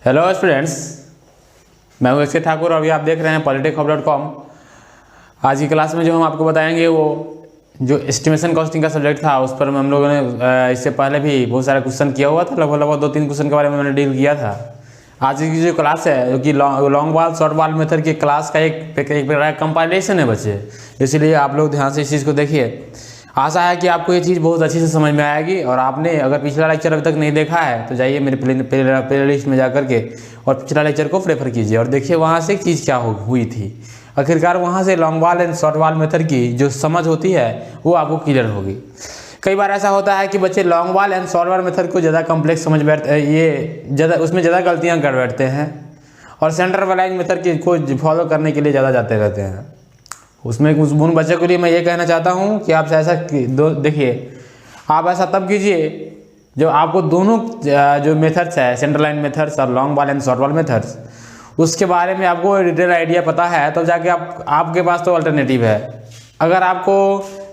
Hello students, मैं हूं अक्षय ठाकुर और अभी आप देख रहे हैं polytechhub.com। आज की क्लास में जो हम आपको बताएंगे वो जो एस्टिमेशन कॉस्टिंग का सब्जेक्ट था उस पर हम लोगों ने इससे पहले भी बहुत सारा क्वेश्चन किया हुआ था। लगभग 2-3 क्वेश्चन के बारे में मैंने डील किया था। आज की जो क्लास है जो कि लॉन्ग वाल शॉर्ट वाल मेथड की क्लास का एक कंपाइलेशन है बच्चे, इसलिए आप लोग ध्यान से इस चीज़ को देखिए। आशा है कि आपको ये चीज़ बहुत अच्छी से समझ में आएगी। और आपने अगर पिछला लेक्चर अभी तक नहीं देखा है तो जाइए मेरे प्ले लिस्ट में जा करके और पिछला लेक्चर को प्रेफर कीजिए और देखिए वहाँ से चीज़ क्या हुई थी। आखिरकार वहाँ से लॉन्ग वाल एंड शॉर्ट वाल मेथड की जो समझ होती है वो आपको क्लियर होगी। कई बार ऐसा होता है कि बच्चे लॉन्ग वाल एंड शॉर्ट वाल मेथड को ज़्यादा कॉम्प्लेक्स समझ बैठते, ये ज़्यादा उसमें ज़्यादा गलतियाँ कर बैठते हैं और सेंटर वालाइज मेथड को फॉलो करने के लिए ज़्यादा जाते रहते हैं। उसमें उन बच्चों के लिए मैं ये कहना चाहता हूँ कि आप ऐसा देखिए, आप ऐसा तब कीजिए जो आपको दोनों जो मेथड्स है, सेंट्रल लाइन मेथड्स और लॉन्ग वाल एंड शॉर्ट वाल मेथड्स, उसके बारे में आपको डिटेल आइडिया पता है तब जाके आपके पास तो अल्टरनेटिव है। अगर आपको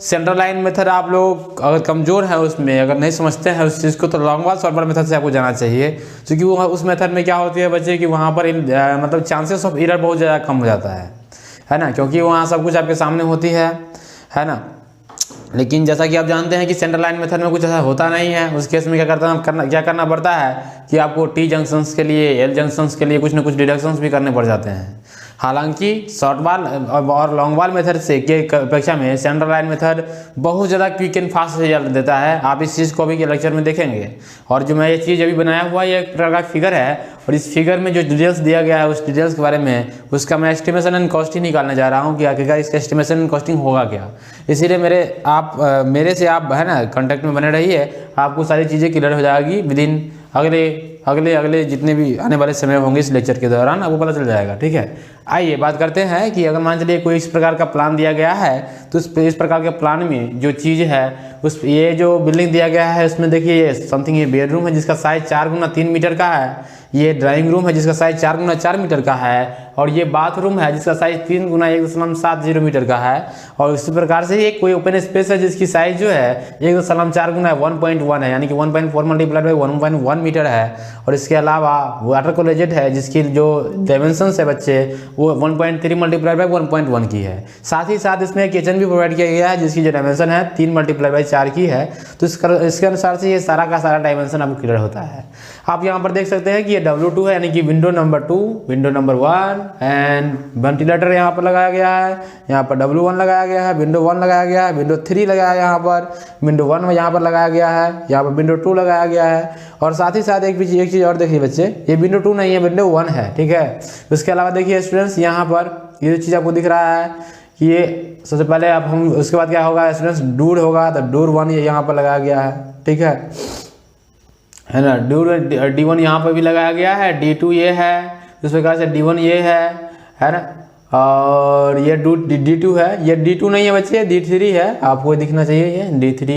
सेंट्रल लाइन मेथड आप लोग अगर कमज़ोर है उसमें, अगर नहीं समझते हैं उस चीज़ को, तो लॉन्ग वाल शॉर्ट वाल मेथड से आपको जाना चाहिए। क्योंकि वो उस मेथड में क्या होती है बच्चे कि वहाँ पर मतलब चांसेस ऑफ एरर बहुत ज़्यादा कम हो जाता है ना, क्योंकि वहाँ सब कुछ आपके सामने होती है ना। लेकिन जैसा कि आप जानते हैं कि सेंट्रल लाइन मेथड में कुछ ऐसा होता नहीं है। उस केस में क्या करना पड़ता है कि आपको टी जंक्शंस के लिए, एल जंक्शंस के लिए कुछ ना कुछ डिडक्शंस भी करने पड़ जाते हैं। हालांकि शॉर्ट वाल और लॉन्ग वाल मेथड से के अपेक्षा में सेंट्रल लाइन मेथड बहुत ज़्यादा क्विक एंड फास्ट रिजल्ट देता है। आप इस चीज़ को अभी के लेक्चर में देखेंगे। और जो मैं ये चीज़ अभी बनाया हुआ ये एक प्रकार का फिगर है और इस फिगर में जो डिटेल्स दिया गया है उस डिटेल्स के बारे में उसका मैं एस्टिमेशन एंड कॉस्टिंग निकालने जा रहा हूँ कि आखिरकार इसका एस्टिमेशन एंड कॉस्टिंग होगा क्या। इसीलिए मेरे से आप है ना कॉन्टैक्ट में बने रहिए, आपको सारी चीज़ें क्लियर हो जाएगी विदिन अगले जितने भी आने वाले समय होंगे इस लेक्चर के दौरान आपको पता चल जाएगा। ठीक है, आइए बात करते हैं कि अगर मान चलिए कोई इस प्रकार का प्लान दिया गया है तो इस प्रकार के प्लान में जो चीज़ है उस ये जो बिल्डिंग दिया गया है उसमें देखिए ये समथिंग ये बेडरूम है जिसका साइज 4x3 मीटर का है, ये ड्राइंग रूम है जिसका साइज 4x4 मीटर का है और ये बाथरूम है जिसका साइज 3x1.70 मीटर का है। और इसी प्रकार से ये कोई ओपन स्पेस है जिसकी साइज जो है 1.4x1.1 है, यानी कि 1.4 मल्टीप्लाइड बाई 1.1 मीटर है। और इसके अलावा वाटर क्लोजेट है जिसकी जो डायमेंशंस है बच्चे वो 1.3 मल्टीप्लाइड बाई 1.1 की है। साथ ही साथ इसमें किचन भी प्रोवाइड किया गया है जिसकी जो डायमेंशन है 3 मल्टीप्लाइड बाई 4 की है। तो इसके अनुसार से ये सारा का सारा डायमेंशन आपको क्लियर होता है। आप यहाँ पर देख सकते हैं कि ये W2 है, यानी कि window number 2, window number 1 and ventilator यहाँ पर लगाया गया है। यहाँ पर W1 लगाया गया है, विंडो 1 लगाया गया है, विंडो 3 लगाया है, यहाँ पर विंडो 1 यहाँ पर लगाया गया है, यहाँ पर विंडो 2 लगाया गया है। और साथ ही साथ एक चीज़ और देखिए बच्चे, ये विंडो 2 नहीं है, विंडो 1 है। ठीक है, उसके अलावा देखिए स्टूडेंट्स यहाँ पर ये जो चीज़ आपको दिख रहा है कि ये सबसे पहले अब हम उसके बाद क्या होगा स्टूडेंट्स, डोर होगा तो डोर 1 यहाँ पर लगाया गया है। ठीक है ना, D1 यहाँ पर भी लगाया गया है, D2 ये है, इस प्रकार से D1 ये है ना। और ये D2 है, ये D2 नहीं है बच्चे, D3 है, आपको दिखना चाहिए ये D3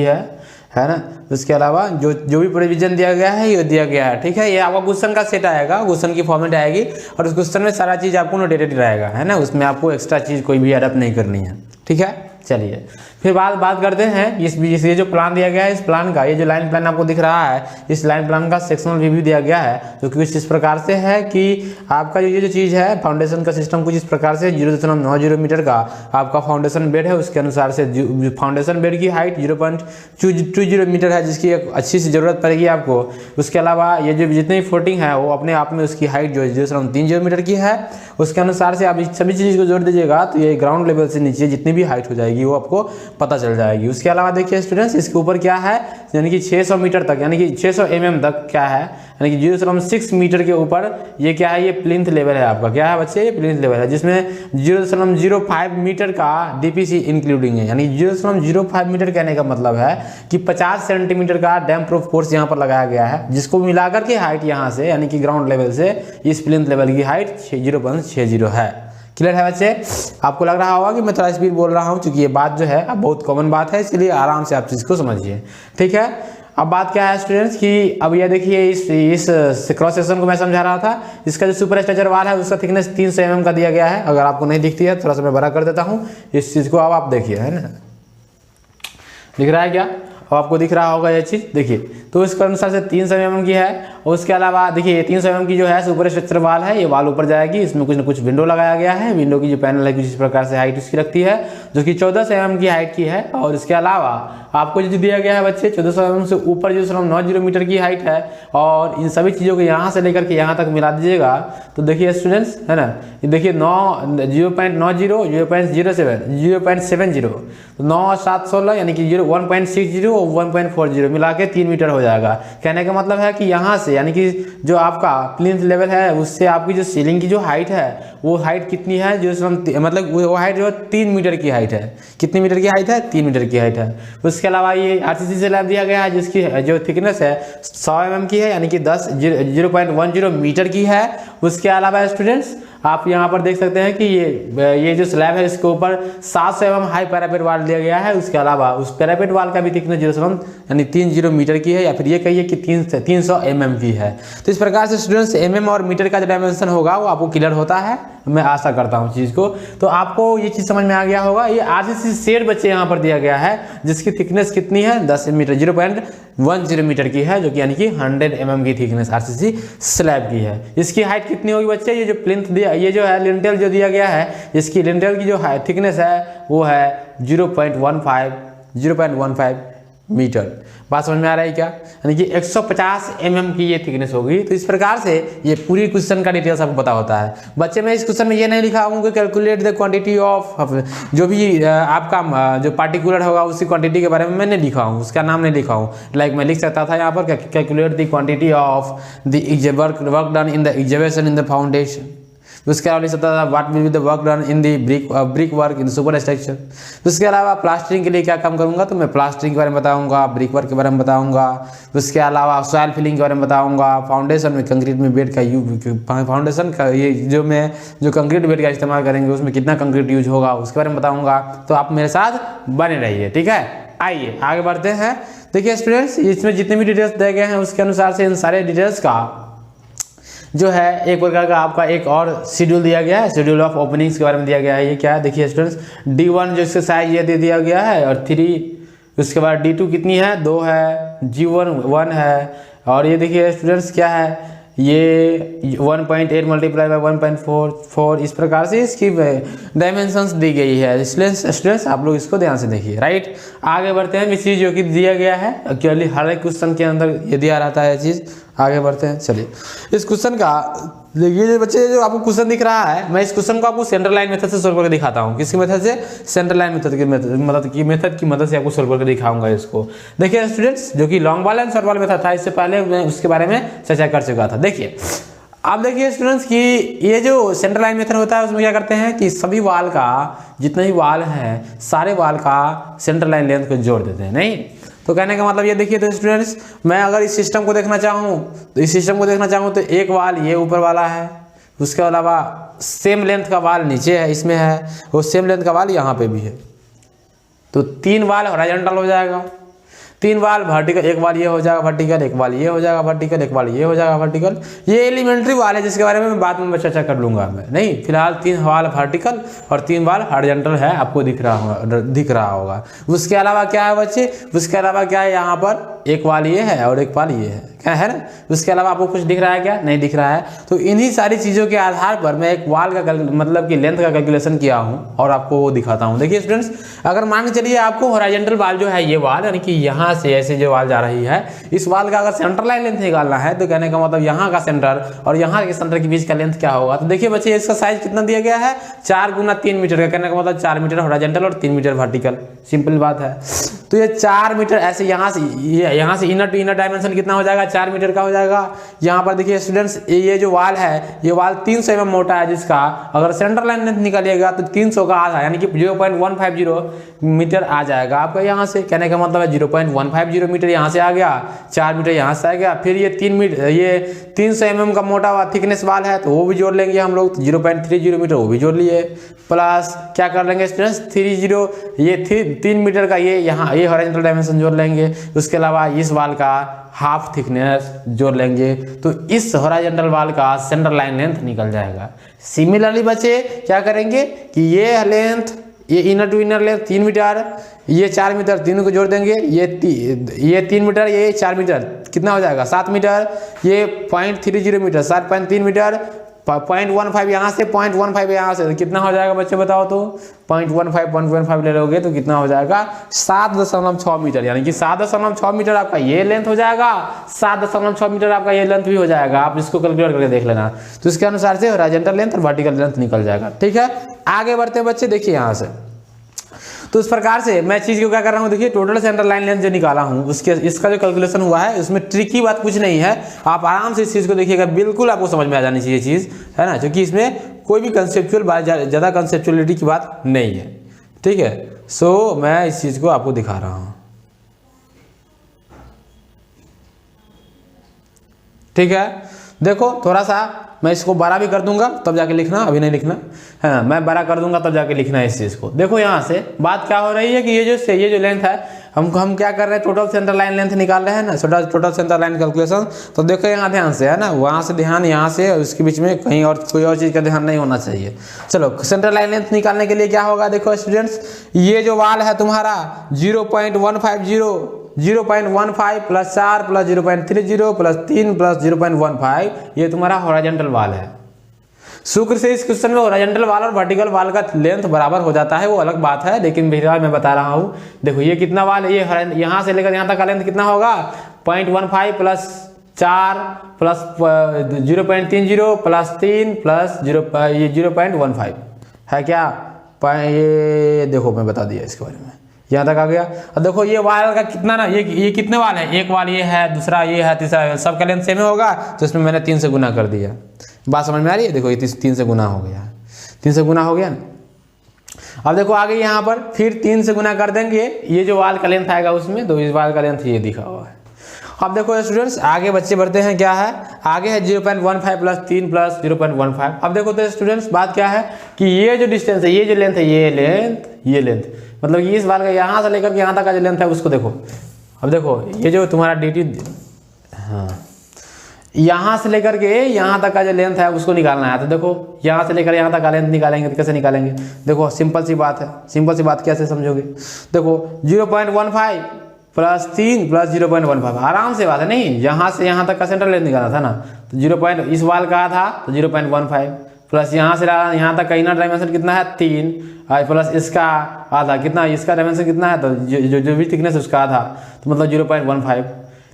है ना। उसके अलावा जो भी प्रोविजन दिया गया है ये दिया गया है। ठीक है, ये आपका क्वेश्चन का सेट आएगा, क्वेश्चन की फॉर्मेट आएगी और उस क्वेश्चन में सारा चीज़ आपको नोटेटेड रहेगा, है ना। उसमें आपको एक्स्ट्रा चीज़ कोई भी एडअप नहीं करनी है। ठीक है, चलिए फिर बात करते हैं ये जो प्लान दिया गया है इस प्लान का, ये जो लाइन प्लान आपको दिख रहा है इस लाइन प्लान का सेक्शनल रिव्यू दिया गया है जो कि कुछ इस प्रकार से है कि आपका ये जो चीज़ है फाउंडेशन का सिस्टम कुछ इस प्रकार से 0.90 मीटर का आपका फाउंडेशन बेड है। उसके अनुसार से फाउंडेशन बेड की हाइट 0.20 मीटर है जिसकी एक अच्छी सी ज़रूरत पड़ेगी आपको। उसके अलावा ये जो जितनी भी फुटिंग है वो अपने आप में उसकी हाइट जो 0.30 मीटर की है। उसके अनुसार से आप इस सभी चीज़ को जोड़ दीजिएगा तो ये ग्राउंड लेवल से नीचे जितनी भी हाइट हो जाएगी वो आपको पता चल जाएगी। उसके अलावा देखिए स्टूडेंट्स इसके ऊपर क्या है, यानी कि 600 मीटर तक, यानी कि 600 mm तक क्या है, यानी कि 0.6 मीटर के ऊपर ये क्या है, ये प्लिंथ लेवल है आपका। क्या है बच्चे, ये प्लिंथ लेवल है जिसमें 0.05 मीटर का DPC इंक्लूडिंग है। यानी 0.05 मीटर कहने का मतलब है कि 50 सेंटीमीटर का डैम प्रूफ कोर्स यहाँ पर लगाया गया है जिसको मिलाकर के हाइट यहाँ से यानी कि ग्राउंड लेवल से इस प्लिंथ लेवल की हाइट 0.60 है। क्लियर है बच्चे, आपको लग रहा होगा कि मैं थोड़ा स्पीड बोल रहा हूँ क्योंकि ये बात जो है अब बहुत कॉमन बात है, इसलिए आराम से आप चीज़ को समझिए। ठीक है, अब बात क्या है स्टूडेंट्स कि अब ये देखिए इस क्रॉस सेक्शन को मैं समझा रहा था, इसका जो सुपर स्ट्रक्चर वाल है उसका थिकनेस 300 mm का दिया गया है। अगर आपको नहीं दिखती है थोड़ा सा मैं बड़ा कर देता हूँ इस चीज़ को, अब आप देखिए, है ना, दिख रहा है क्या, अब आपको दिख रहा होगा ये चीज़ देखिए। तो इसके अनुसार से 300 mm की है उसके अलावा देखिए 300 mm की जो है सुपर स्ट्रक्चर वाल है, ये वाल ऊपर जाएगी, इसमें कुछ ना कुछ विंडो लगाया गया है। विंडो की जो पैनल है कुछ इस प्रकार से हाइट इसकी रखती है जो कि 1400 mm की हाइट की है। और इसके अलावा आपको जो दिया गया है बच्चे 1400 mm से ऊपर जो 90 मीटर की हाइट है, और इन सभी चीज़ों को यहाँ से लेकर के यहाँ तक मिला दीजिएगा तो देखिए स्टूडेंट्स है ना, देखिए 0.90, 0.07, 0.70 तो 9 7 16 यानी कि 1.60 और 1.40 मिला के 3 मीटर हो जाएगा। कहने का मतलब है कि यहाँ से यानी कि जो आपका प्लिंथ लेवल है उससे आपकी जो सीलिंग की जो हाइट है वो हाइट कितनी है, जो मतलब वो हाइट जो 3 मीटर की हाइट है। कितनी मीटर की हाइट है? 3 मीटर की हाइट है। उसके अलावा ये RCC स्लैब दिया गया है जिसकी जो थिकनेस है 100 mm की है यानी कि 0.10 मीटर की है। उसके अलावा स्टूडेंट्स आप यहाँ पर देख सकते हैं कि ये जो स्लैब है इसके ऊपर 700 mm हाई पैरापेट वाल दिया गया है। उसके अलावा उस पैरापेट वाल का भी थिकनेस 0 यानी 30 मीटर की है, या फिर ये कहिए कि 300 mm की है। तो इस प्रकार से स्टूडेंट्स mm और मीटर का जो डायमेंशन होगा वो आपको क्लियर होता है, मैं आशा करता हूँ चीज़ को। तो आपको ये चीज़ समझ में आ गया होगा। ये RCC शेड बच्चे यहाँ पर दिया गया है जिसकी थिकनेस कितनी है 10 मीटर 0.10 मीटर की है, जो कि यानी कि 100 mm की थिकनेस RCC स्लैब की है। इसकी हाइट कितनी होगी बच्चे? ये जो प्लिंथ दिया, ये जो है लिंटेल जो दिया गया है, इसकी लिंटेल की जो थिकनेस है वो है 0.15 मीटर। बात समझ में आ रहा है क्या? यानी कि 150 mm की ये थिकनेस होगी। तो इस प्रकार से ये पूरी क्वेश्चन का डिटेल्स आपको पता होता है बच्चे। मैं इस क्वेश्चन में ये नहीं लिखा हूँ कि कैलकुलेट द क्वांटिटी ऑफ, जो भी आपका जो पार्टिकुलर होगा उसी क्वांटिटी के बारे में मैं नहीं लिखा हूँ, उसका नाम नहीं लिखा हूँ। लाइक मैं लिख सकता था यहाँ पर calculate the quantity of the work done in the exhibition in the foundation. उसके अलावा लिख सकता था what will be the work done in the brick work in super structure. उसके अलावा प्लास्टरिंग के लिए क्या काम करूंगा तो मैं प्लास्टरिंग के बारे में बताऊंगा, ब्रिक वर्क के बारे में बताऊंगा। उसके अलावा सॉइल फिलिंग के बारे में बताऊंगा, फाउंडेशन में कंक्रीट में बेड का फाउंडेशन का ये जो कंक्रीट बेड का इस्तेमाल करेंगे उसमें कितना कंक्रीट यूज होगा उसके बारे में बताऊँगा। तो आप मेरे साथ बने रहिए, ठीक है। आइए आगे बढ़ते हैं। देखिए स्टूडेंट्स, इसमें जितने भी डिटेल्स दिए गए हैं उसके अनुसार से इन सारे डिटेल्स का जो है एक प्रकार का आपका एक और शेड्यूल दिया गया है। शेड्यूल ऑफ ओपनिंग्स के बारे में दिया गया है। ये क्या है देखिए स्टूडेंट्स, D1 जो इसका साइज ये दे दिया गया है और 3, उसके बाद D2 कितनी है 2 है, G1 1 है, और ये देखिए स्टूडेंट्स क्या है ये 1.8 मल्टीप्लाई बाई 1.44 इस प्रकार से इसकी डायमेंशंस दी गई है। स्टूडेंट्स आप लोग इसको ध्यान से देखिए, राइट। आगे बढ़ते हैं। इस चीज़ जो कि दिया गया है एक्चुअली हर एक क्वेश्चन के अंदर ये दिया रहता है चीज़। आगे बढ़ते हैं, चलिए। इस क्वेश्चन का देखिए जो बच्चे जो आपको क्वेश्चन दिख रहा है, मैं इस क्वेश्चन को आपको सेंट्रल लाइन मेथड से सोल्व करके दिखाता हूँ। किसकी मेथड से? सेंट्रल लाइन मेथड की मदद से आपको सोल्व करके दिखाऊंगा इसको। देखिए स्टूडेंट्स, जो कि लॉन्ग वाला एंड शॉर्ट वाला मेथड था, इससे पहले मैं उसके बारे में चर्चा कर चुका था। देखिए अब देखिए स्टूडेंट्स कि ये जो सेंट्रल लाइन मेथड होता है उसमें क्या करते हैं कि सभी वाल का जितने भी वाल हैं सारे वाल का सेंट्रल लाइन लेंथ को जोड़ देते हैं। नहीं तो कहने का मतलब ये देखिए, तो स्टूडेंट्स मैं अगर इस सिस्टम को देखना चाहूँ तो एक वाल ये ऊपर वाला है, उसके अलावा सेम लेंथ का वाल नीचे है इसमें है, वो सेम लेंथ का वाल यहाँ पे भी है। तो 3 वाल हॉरिजॉन्टल हो जाएगा, 3 वाल वर्टिकल, एक वाल ये हो जाएगा वर्टिकल, एक वाल ये हो जाएगा वर्टिकल, एक वाल ये हो जाएगा वर्टिकल। ये एलिमेंट्री वाल है जिसके बारे में मैं बाद में चर्चा कर लूँगा मैं। नहीं फिलहाल 3 वाल वर्टिकल और 3 वाल हॉरिजॉन्टल है, आपको दिख रहा होगा। उसके अलावा क्या है बच्चे, उसके अलावा क्या है यहाँ पर एक वाल ये है और एक वाल ये है, क्या है ना। उसके अलावा आपको कुछ दिख रहा है क्या? नहीं दिख रहा है। तो इन्हीं सारी चीज़ों के आधार पर मैं एक वाल का मतलब कि लेंथ का कैलकुलेशन किया हूँ और आपको वो दिखाता हूँ। देखिए स्टूडेंट्स, अगर मान के चलिए आपको हॉरिजॉन्टल वाल जो है ये वाल यानी कि यहाँ से ऐसे जो वाल जा रही है, इस वाल का अगर सेंटर लाइन लेंथ निकालना है तो कहने का मतलब यहाँ का सेंटर और यहाँ के सेंटर के बीच का लेंथ क्या होगा। तो देखिए बच्चे इसका साइज कितना दिया गया है 4 गुना 3 मीटर का, कहने का मतलब 4 मीटर हॉरिजॉन्टल और 3 मीटर वर्टिकल, सिंपल बात है। तो ये 4 मीटर ऐसे यहाँ से इनर टू इनर डायमेंशन कितना हो जाएगा 4 मीटर का हो जाएगा। यहाँ पर देखिए स्टूडेंट्स ये जो वाल है ये वाल 300 mm मोटा है, जिसका अगर सेंटर लाइन लेंथ निकालिएगा तो 300 का आधा यानी कि 0.150 मीटर आ जाएगा आपका यहाँ से। कहने का मतलब है 0.150 मीटर यहाँ से आ गया, 4 मीटर यहाँ से आ गया। फिर ये 300 mm का मोटा हुआ थिकनेस वाल है तो वो भी जोड़ लेंगे हम लोग, 0.30 मीटर वो भी जोड़ लिए, प्लस क्या कर लेंगे स्टूडेंट्स 3 मीटर का ये हॉरिजॉन्टल डायमेंशन जोड़ लेंगे। उसके अलावा इस वाल का हाफ थिकनेस जोड़ लेंगे, तो इस हॉरिजॉन्टल वाल का सेंटर लाइन लेंथ निकल जाएगा। सिमिलरली बच्चे क्या करेंगे कि ये लेंथ ये inner to inner length 3 metre, ये 4 मीटर, तीनों को जोड़ देंगे, ये 3 मीटर, ये 4 मीटर, कितना हो जाएगा 7 मीटर, ये 0.30 मीटर, 7.3 मीटर, 0.15 यहाँ से, 0.15 यहाँ से, तो कितना हो जाएगा बच्चे बताओ तो 0.15 ले लोगे तो कितना हो जाएगा 7.6 मीटर, यानी कि 7.6 मीटर आपका ये लेंथ हो जाएगा, 7.6 मीटर आपका ये लेंथ भी हो जाएगा। आप इसको कैलकुलेट करके देख लेना। तो इसके अनुसार से हॉरिजॉन्टल लेंथ और वर्टिकल लेंथ निकल जाएगा। ठीक है, आगे बढ़ते हैं बच्चे, देखिए यहाँ से। तो इस प्रकार से मैं चीज़ को क्या कर रहा हूँ, देखिए टोटल सेंटर लाइन लेंथ जो निकाला हूँ उसके इसका जो कैलकुलेशन हुआ है उसमें ट्रिकी बात कुछ नहीं है। आप आराम से इस चीज़ को देखिएगा, बिल्कुल आपको समझ में आ जानी चाहिए चीज़, है ना, क्योंकि इसमें कोई भी कंसेप्चुअल बात, ज़्यादा कंसेप्चुअलिटी की बात नहीं है। ठीक है, सो मैं इस चीज़ को आपको दिखा रहा हूँ। ठीक है, देखो थोड़ा सा मैं इसको बड़ा भी कर दूंगा तब जाके लिखना, अभी नहीं लिखना है ना, मैं बड़ा कर दूंगा तब जाके लिखना है इस चीज़ को। देखो यहाँ से बात क्या हो रही है कि ये जो लेंथ है हम क्या कर रहे हैं, टोटल सेंटर लाइन लेंथ निकाल रहे हैं ना, टोटल सेंटर लाइन कैलकुलेशन। तो देखो यहाँ ध्यान से, है ना, वहाँ से ध्यान, यहाँ से, उसके बीच में कहीं और कोई और चीज़ का ध्यान नहीं होना चाहिए। चलो सेंटर लाइन लेंथ निकालने के लिए क्या होगा, देखो स्टूडेंट्स, ये जो वाल है तुम्हारा 0.15 प्लस 4 प्लस 0.30 प्लस 3 प्लस 0.15, ये तुम्हारा हॉरिजॉन्टल वाल है। शुक्र से इस क्वेश्चन में हॉरिजॉन्टल वाल और वर्टिकल वाल का लेंथ बराबर हो जाता है, वो अलग बात है, लेकिन फिलहाल मैं बता रहा हूँ। देखो ये कितना वाल है, ये यहाँ से लेकर यहाँ तक का लेंथ कितना होगा, 0.15 प्लस 4 प्लस 0.30 प्लस 3 प्लस 0.15 है क्या, ये देखो मैं बता दिया इसके बारे में, यहाँ तक आ गया। और देखो ये वाल का कितना ना, ये कितने वाल है, एक वाल ये है, दूसरा ये है, तीसरा है, सबका लेंथ सेम होगा, तो इसमें मैंने 3 से गुना कर दिया। बात समझ में आ रही है, देखो ये 3 से गुना हो गया, 3 से गुना हो गया ना। अब देखो आगे यहाँ पर फिर 3 से गुना कर देंगे, ये जो वाल का लेंथ आएगा उसमें, तो इस वाल का लेंथ ये दिखा हुआ है। अब देखो स्टूडेंट्स आगे बच्चे बढ़ते हैं, क्या है आगे है 0.15 प्लस 3 प्लस 0.15। अब देखो तो स्टूडेंट्स बात क्या है कि ये जो डिस्टेंस है, ये जो लेंथ है, ये लेंथ मतलब कि इस वाल का यहाँ से लेकर के यहाँ तक का जो लेंथ है उसको देखो। अब देखो ये जो तुम्हारा dt, हाँ, यहाँ से लेकर के यहाँ तक का जो लेंथ है उसको निकालना है। तो देखो यहाँ से लेकर यहाँ तक का लेंथ निकालेंगे तो कैसे निकालेंगे, देखो सिंपल सी बात है, सिंपल सी बात कैसे समझोगे, देखो 0.15 प्लस 3 प्लस 0.15, आराम से बात है, नहीं यहाँ से यहाँ तक का सेंटर लेंथ निकालना था ना, तो 0. इस वाल का था तो 0.15 प्लस यहाँ से यहाँ तक का इनर डायमेंशन कितना है 3 प्लस इसका आधा, कितना इसका डायमेंशन कितना है, तो जो भी थिकनेस उसका आधा, तो मतलब 0.15,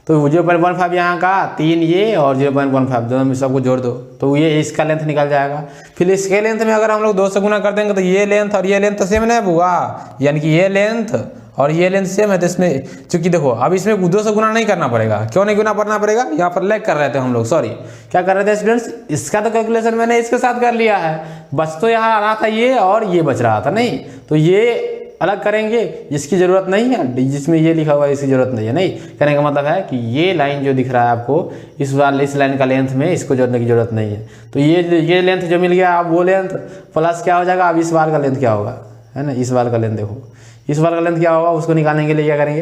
तो 0.15 यहाँ का 3 ये और 0.15 दोनों में सबको जोड़ दो तो ये इसका लेंथ निकल जाएगा। फिर इसके लेंथ में अगर हम लोग 2 से गुना कर देंगे तो ये लेंथ और ये लेंथ सेम नहीं हुआ, यानी कि ये लेंथ और ये लेंथ सेम है। तो इसमें चूंकि देखो अब इसमें 2 से गुना नहीं करना पड़ेगा, क्यों नहीं गुना करना पड़ेगा, यहाँ पर लैग कर रहे थे हम लोग, सॉरी क्या कर रहे थे स्टूडेंट्स, इसका तो कैलकुलेशन मैंने इसके साथ कर लिया है, बच तो यहाँ आ रहा था ये और ये बच रहा था, नहीं तो ये अलग करेंगे, जिसकी ज़रूरत नहीं है, जिसमें ये लिखा हुआ है इसकी ज़रूरत नहीं है। नहीं कहने का मतलब है कि ये लाइन जो दिख रहा है आपको, इस लाइन का लेंथ में इसको जोड़ने की ज़रूरत नहीं है। तो ये लेंथ जो मिल गया, अब वो लेंथ प्लस क्या हो जाएगा, अब इस वाल का लेंथ क्या होगा, है ना, इस वाल का लेंथ देखो, इस वाल का लेंथ क्या होगा, उसको निकालने के लिए क्या करेंगे,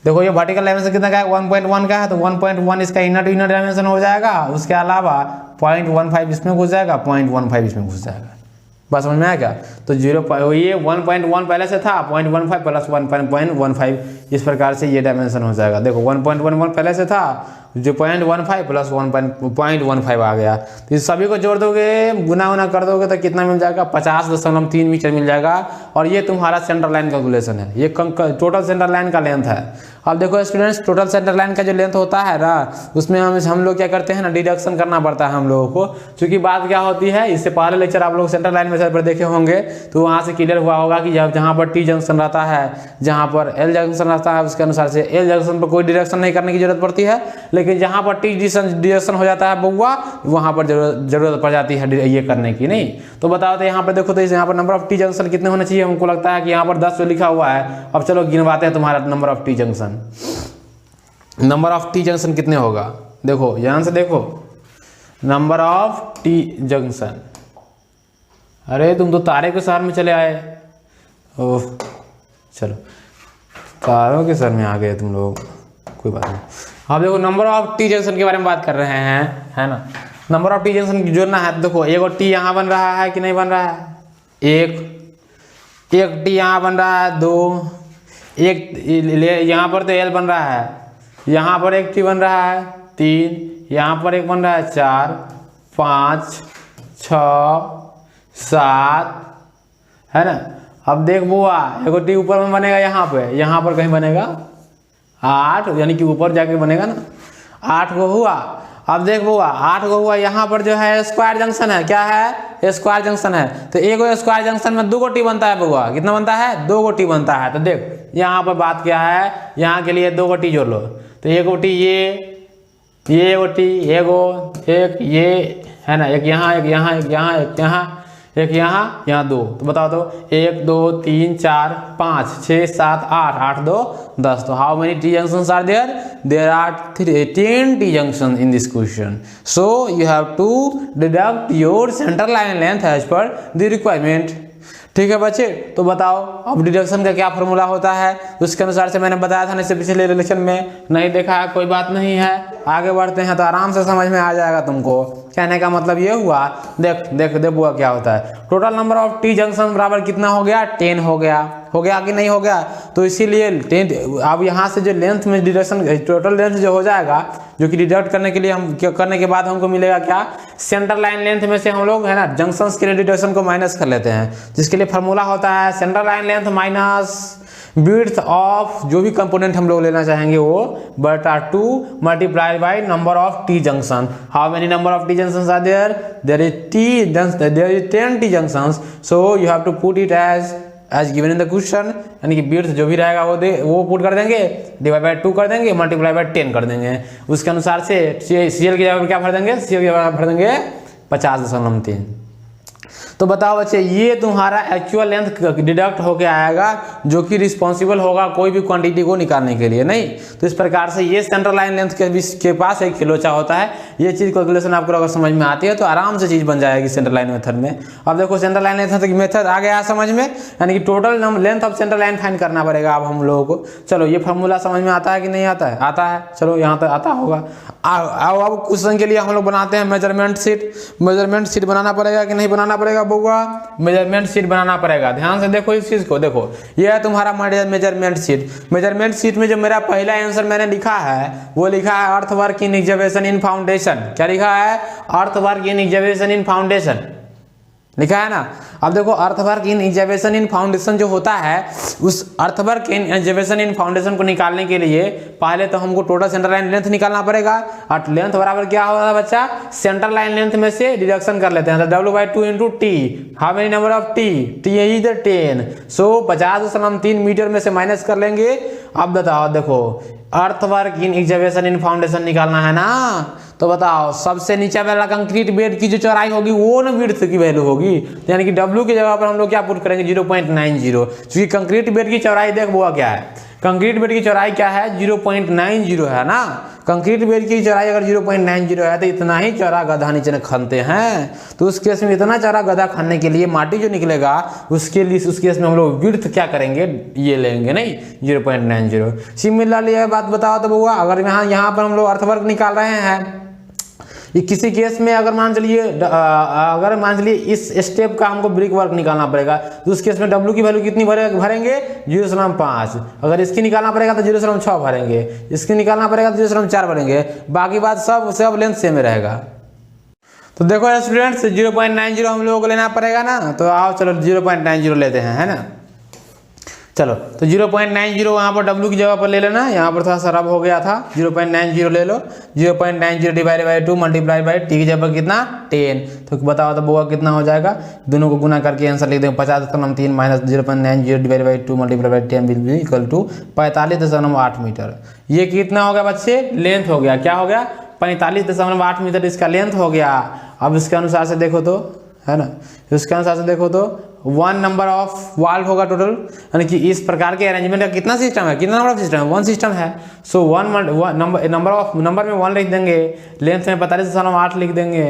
देखो ये वर्टिकल डायमेंशन कितना का है 1.1 का है, तो 1.1 इसका इनर टू इनर डायमेंशन हो जाएगा, उसके अलावा 0.15 इसमें घुस जाएगा, 0.15 इसमें घुस जाएगा। बस समझ में आया क्या, तो ये 1.1 पहले से था, 0.15 प्लस 1.15 इस प्रकार से ये डायमेंशन हो जाएगा। देखो 1.11 पहले से था, जो 0.15 प्लस 1.15 आ गया, तो इस सभी को जोड़ दोगे, गुना कर दोगे तो कितना मिल जाएगा, 50.3 मीटर मिल जाएगा। और ये तुम्हारा सेंटर लाइन कैलकुलेशन है, ये टोटल सेंटर लाइन का लेंथ है। अब देखो स्टूडेंट्स टोटल सेंटर लाइन का जो लेंथ होता है ना, उसमें हम लोग क्या करते हैं ना, डिडक्शन करना पड़ता है हम लोगों को, क्योंकि बात क्या होती है, इससे पहले लेक्चर आप लोग सेंटर लाइन मेथड पर देखे होंगे, तो वहाँ से क्लियर हुआ होगा कि जहाँ पर टी जंक्शन रहता है, जहाँ पर एल जंक्शन रहता है, उसके अनुसार से एल जंक्शन पर कोई डिडक्शन नहीं करने की जरूरत पड़ती है, लेकिन जहाँ पर टी डिडक्शन हो जाता है बउआ, वहाँ पर जरूरत पड़ जाती है ये करने की। नहीं तो बताओ, तो यहाँ पर देखो, तो यहाँ पर नंबर ऑफ टी जंक्शन कितने होने चाहिए, हमको लगता है कि यहाँ पर 10 लिखा हुआ है। अब चलो गिनवाते हैं तुम्हारा number of T junction, number of T junction कितने होगा, देखो यहाँ से देखो, नंबर ऑफ टी जंक्शन, अरे तुम तो तारे के शहर में चले आए, ओह चलो तारों के शहर में आ गए तुम लोग, कोई बात नहीं। अब देखो नंबर ऑफ टी जंक्शन के बारे में बात कर रहे हैं, है ना, नंबर ऑफ टी जंक्शन जोड़ना है, तो देखो एक और टी यहाँ बन रहा है कि नहीं बन रहा है, एक एक टी यहाँ बन रहा है 2, एक यहाँ पर तो एल बन रहा है, यहाँ पर एक टी बन रहा है 3, यहाँ पर एक बन रहा है 4, 5, 6, 7, है ना। अब देख बुआ, एगो टी ऊपर में बनेगा यहाँ पे, यहाँ पर कहीं बनेगा 8, यानी कि ऊपर जाके बनेगा ना 8 गो हुआ। अब देख बुआ 8 गो हुआ, यहाँ पर जो है स्क्वायर जंक्शन है, क्या है स्क्वायर जंक्शन है, तो एक स्क्वायर जंक्शन में 2 गो टी बनता है बुआ, कितना बनता है 2 गो टी बनता है। तो देख यहाँ पर बात क्या है, यहाँ के लिए 2 गो टी जोड़ लो, तो एक गो टी ये गो टी एक ये है ना, एक यहाँ एक यहाँ एक यहाँ एक यहाँ एक यहाँ 2, तो बताओ तो 1 2 3 4 5 6 7 8 8 2 10। तो how many T junctions are there? There are 10 T junctions in this question. So you have to deduct your center line length as per the requirement. ठीक है बच्चे, तो बताओ अब डिडक्शन का क्या फॉर्मूला होता है, उसके अनुसार से मैंने बताया था ना इससे पिछले लेक्चर में, नहीं देखा है कोई बात नहीं है, आगे बढ़ते हैं तो आराम से समझ में आ जाएगा तुमको। कहने का मतलब ये हुआ, देख बुआ क्या होता है, total number of T junction बराबर कितना हो गया 10 हो गया कि नहीं हो गया। तो इसीलिए 10, अब यहाँ से जो लेंथ में डिडक्शन टोटल लेंथ जो हो जाएगा, जो कि डिडक्ट करने के लिए हम करने के बाद हमको मिलेगा क्या, सेंटर लाइन लेंथ में से हम लोग है ना जंक्शंस के लिए डिडक्शन को माइनस कर लेते हैं, जिसके लिए फार्मूला होता है centre line length minus width of जो भी कंपोनेंट हम लोग लेना चाहेंगे वो बटा 2 multiplied by number of T junction. How many number of T junctions are there? There is 10 T junctions, so you have to put it as given in the question, यानी कि विड्थ जो भी रहेगा वो पुट कर देंगे, divide by 2 कर देंगे, मल्टीप्लाई बाय 10 कर देंगे। उसके अनुसार से सीएल की जगह पर क्या भर देंगे, सीएल की जगह भर देंगे 50.3। तो बताओ बच्चे, ये तुम्हारा एक्चुअल लेंथ डिडक्ट होके आएगा, जो कि रिस्पॉन्सिबल होगा कोई भी क्वांटिटी को निकालने के लिए, नहीं। तो इस प्रकार से ये सेंटर लाइन लेंथ के पास एक खिलोचा होता है, ये चीज़ कैलकुलेशन आपको अगर समझ में आती है तो आराम से चीज़ बन जाएगी सेंटर लाइन मेथड में। अब देखो सेंटर लाइन मेथड आ गया समझ में, यानी कि total length of centre line find करना पड़ेगा अब हम लोगों को। चलो ये फॉर्मूला समझ में आता है कि नहीं आता है? आता है, चलो यहाँ तक आता होगा। अब क्वेश्चन के लिए हम लोग बनाते हैं मेजरमेंट शीट बनाना पड़ेगा कि नहीं बनाना पड़ेगा बउआ? मेजरमेंट शीट बनाना पड़ेगा। ध्यान से देखो इस चीज को, देखो ये है तुम्हारा मेजरमेंट शीट में जो मेरा पहला आंसर मैंने लिखा है वो लिखा है earthwork in execution in foundation. क्या लिखा है? Earthwork in execution in foundation लिखा है ना। अब देखो earthwork in execution in foundation जो होता है, उस earthwork in execution in foundation को निकालने के लिए पहले तो हमको टोटल सेंटर लाइन लेंथ निकालना पड़ेगा, और लेंथ बराबर क्या होगा बच्चा, सेंटर लाइन लेंथ में से डिडक्शन कर लेते हैं, तो W/2 into T. How many number of T? T is 10, so 50.3 metre में से माइनस कर लेंगे। अब बताओ देखो earthwork in execution in foundation निकालना है ना, तो बताओ सबसे नीचे वाला कंक्रीट बेड की जो चौड़ाई होगी वो ना विड्थ की वैल्यू होगी, यानी कि W की जगह पर हम लोग क्या पुट करेंगे 0.90, क्योंकि कंक्रीट बेड की चौड़ाई देख वो क्या है, कंक्रीट बेड की चौड़ाई क्या है 0.90 है ना। कंक्रीट बेड की चौड़ाई अगर 0.90 है तो इतना ही चौड़ा गधा नीचे खनते हैं, तो उस केस में इतना चौड़ा गधा खनने के लिए माटी जो निकलेगा उसके लिए उस केस में हम लोग विड्थ क्या करेंगे, ये लेंगे नहीं 0.90। सिमिलरली ये बात बताओ तो बउआ, अगर यहाँ पर हम लोग अर्थवर्क निकाल रहे हैं, ये किसी केस में अगर मान चलिए इस स्टेप का हमको ब्रिक वर्क निकालना पड़ेगा, तो उस केस में W की वैल्यू कितनी भरेंगे 0.5, अगर इसकी निकालना पड़ेगा तो 0.6 भरेंगे, इसकी निकालना पड़ेगा तो 0.4 भरेंगे, बाकी बात सब लेंथ सेम रहेगा। तो देखो स्टूडेंट्स 0.90 हम लोगों को लेना पड़ेगा ना, तो आओ चलो 0.90 लेते हैं, है ना। चलो तो 0.90 वहाँ पर W की जगह पर ले लेना, यहाँ पर थोड़ा सा रब हो गया था, 0.90 ले लो, 0.90 divide by 2 multiply by T की जगह पर कितना 10, तो बताओ तो बुआ कितना हो जाएगा, दोनों को गुना करके आंसर लिख देंगे 50.3 minus 0.90 divide by 2 multiply by 10 will be equal to 45.8 metre. ये कितना हो गया बच्चे, लेंथ हो गया, क्या हो गया 45.8 मीटर इसका लेंथ हो गया। अब इसके अनुसार से देखो तो, है ना, इसके अनुसार से देखो तो 1 नंबर ऑफ वाल्व होगा टोटल, यानी कि इस प्रकार के अरेंजमेंट का कितना सिस्टम है, कितना नंबर ऑफ सिस्टम है, 1 सिस्टम है। सो 1 नंबर में 1 लिख देंगे, लेंथ में 45.8 लिख देंगे,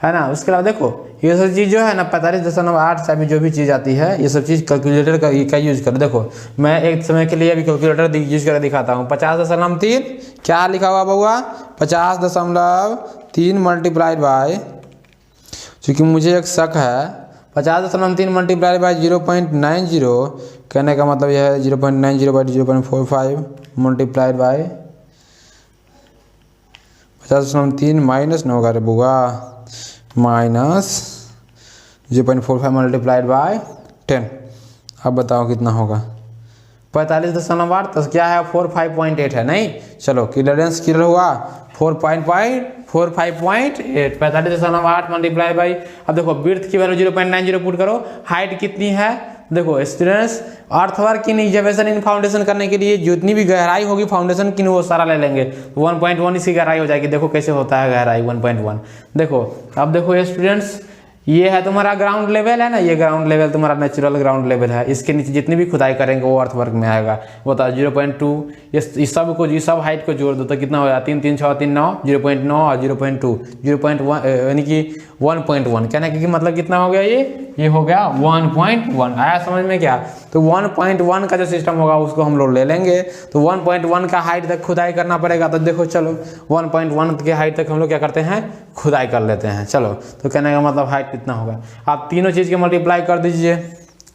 है ना। उसके अलावा देखो ये सब चीज़ जो है ना 45.8 से जो भी चीज़ आती है, ये सब चीज़ कैलकुलेटर का यूज करो। देखो मैं एक समय के लिए अभी कैलकुलेटर यूज करके दिखाता हूँ। 50.3 क्या लिखा हुआ बउआ, 50.3 मल्टीप्लाइड बाय, चूँकि मुझे एक शक है 50.3 मल्टीप्लाई बाय 0.90, कहने का मतलब यह है 0.90 बाई 0.45 मल्टीप्लाइड बाय 50.3 माइनस 9 का बुआ माइनस 0.45 मल्टीप्लाइड बाय 10। अब बताओ कितना होगा? 45.8, तो क्या है 45.8 है नहीं। चलो क्लियरेंस क्लियर हुआ 45.8 45.8 मल्टीप्लाई बाई, अब देखो विड्थ की वैल्यू 0.90 पुट करो, हाइट कितनी है देखो students, earthwork in equation in foundation करने के लिए जितनी भी गहराई होगी फाउंडेशन की वो सारा ले लेंगे, 1.1 इसकी गहराई हो जाएगी। देखो कैसे होता है गहराई 1.1। देखो अब देखो स्टूडेंट्स, ये है तुम्हारा ग्राउंड लेवल है ना, ये ग्राउंड लेवल तुम्हारा नेचुरल ग्राउंड लेवल है, इसके नीचे जितनी भी खुदाई करेंगे वो अर्थवर्क में आएगा। बताओ 0.2, ये सब को ये सब हाइट को जोड़ दो तो कितना हो जाएगा? 3 3 6 3 9, 0.9 और 0.2 0.1 यानी कि 1.1। कहने का मतलब कितना हो गया? ये हो गया 1.1। आया समझ में क्या? तो 1.1 का जो सिस्टम होगा उसको हम लोग ले लेंगे, तो 1.1 का हाइट तक खुदाई करना पड़ेगा। तो देखो चलो 1.1 के हाइट तक हम लोग क्या करते हैं? खुदाई कर लेते हैं। चलो तो कहने का मतलब हाइट कितना होगा? आप तीनों चीज़ के मल्टीप्लाई कर दीजिए,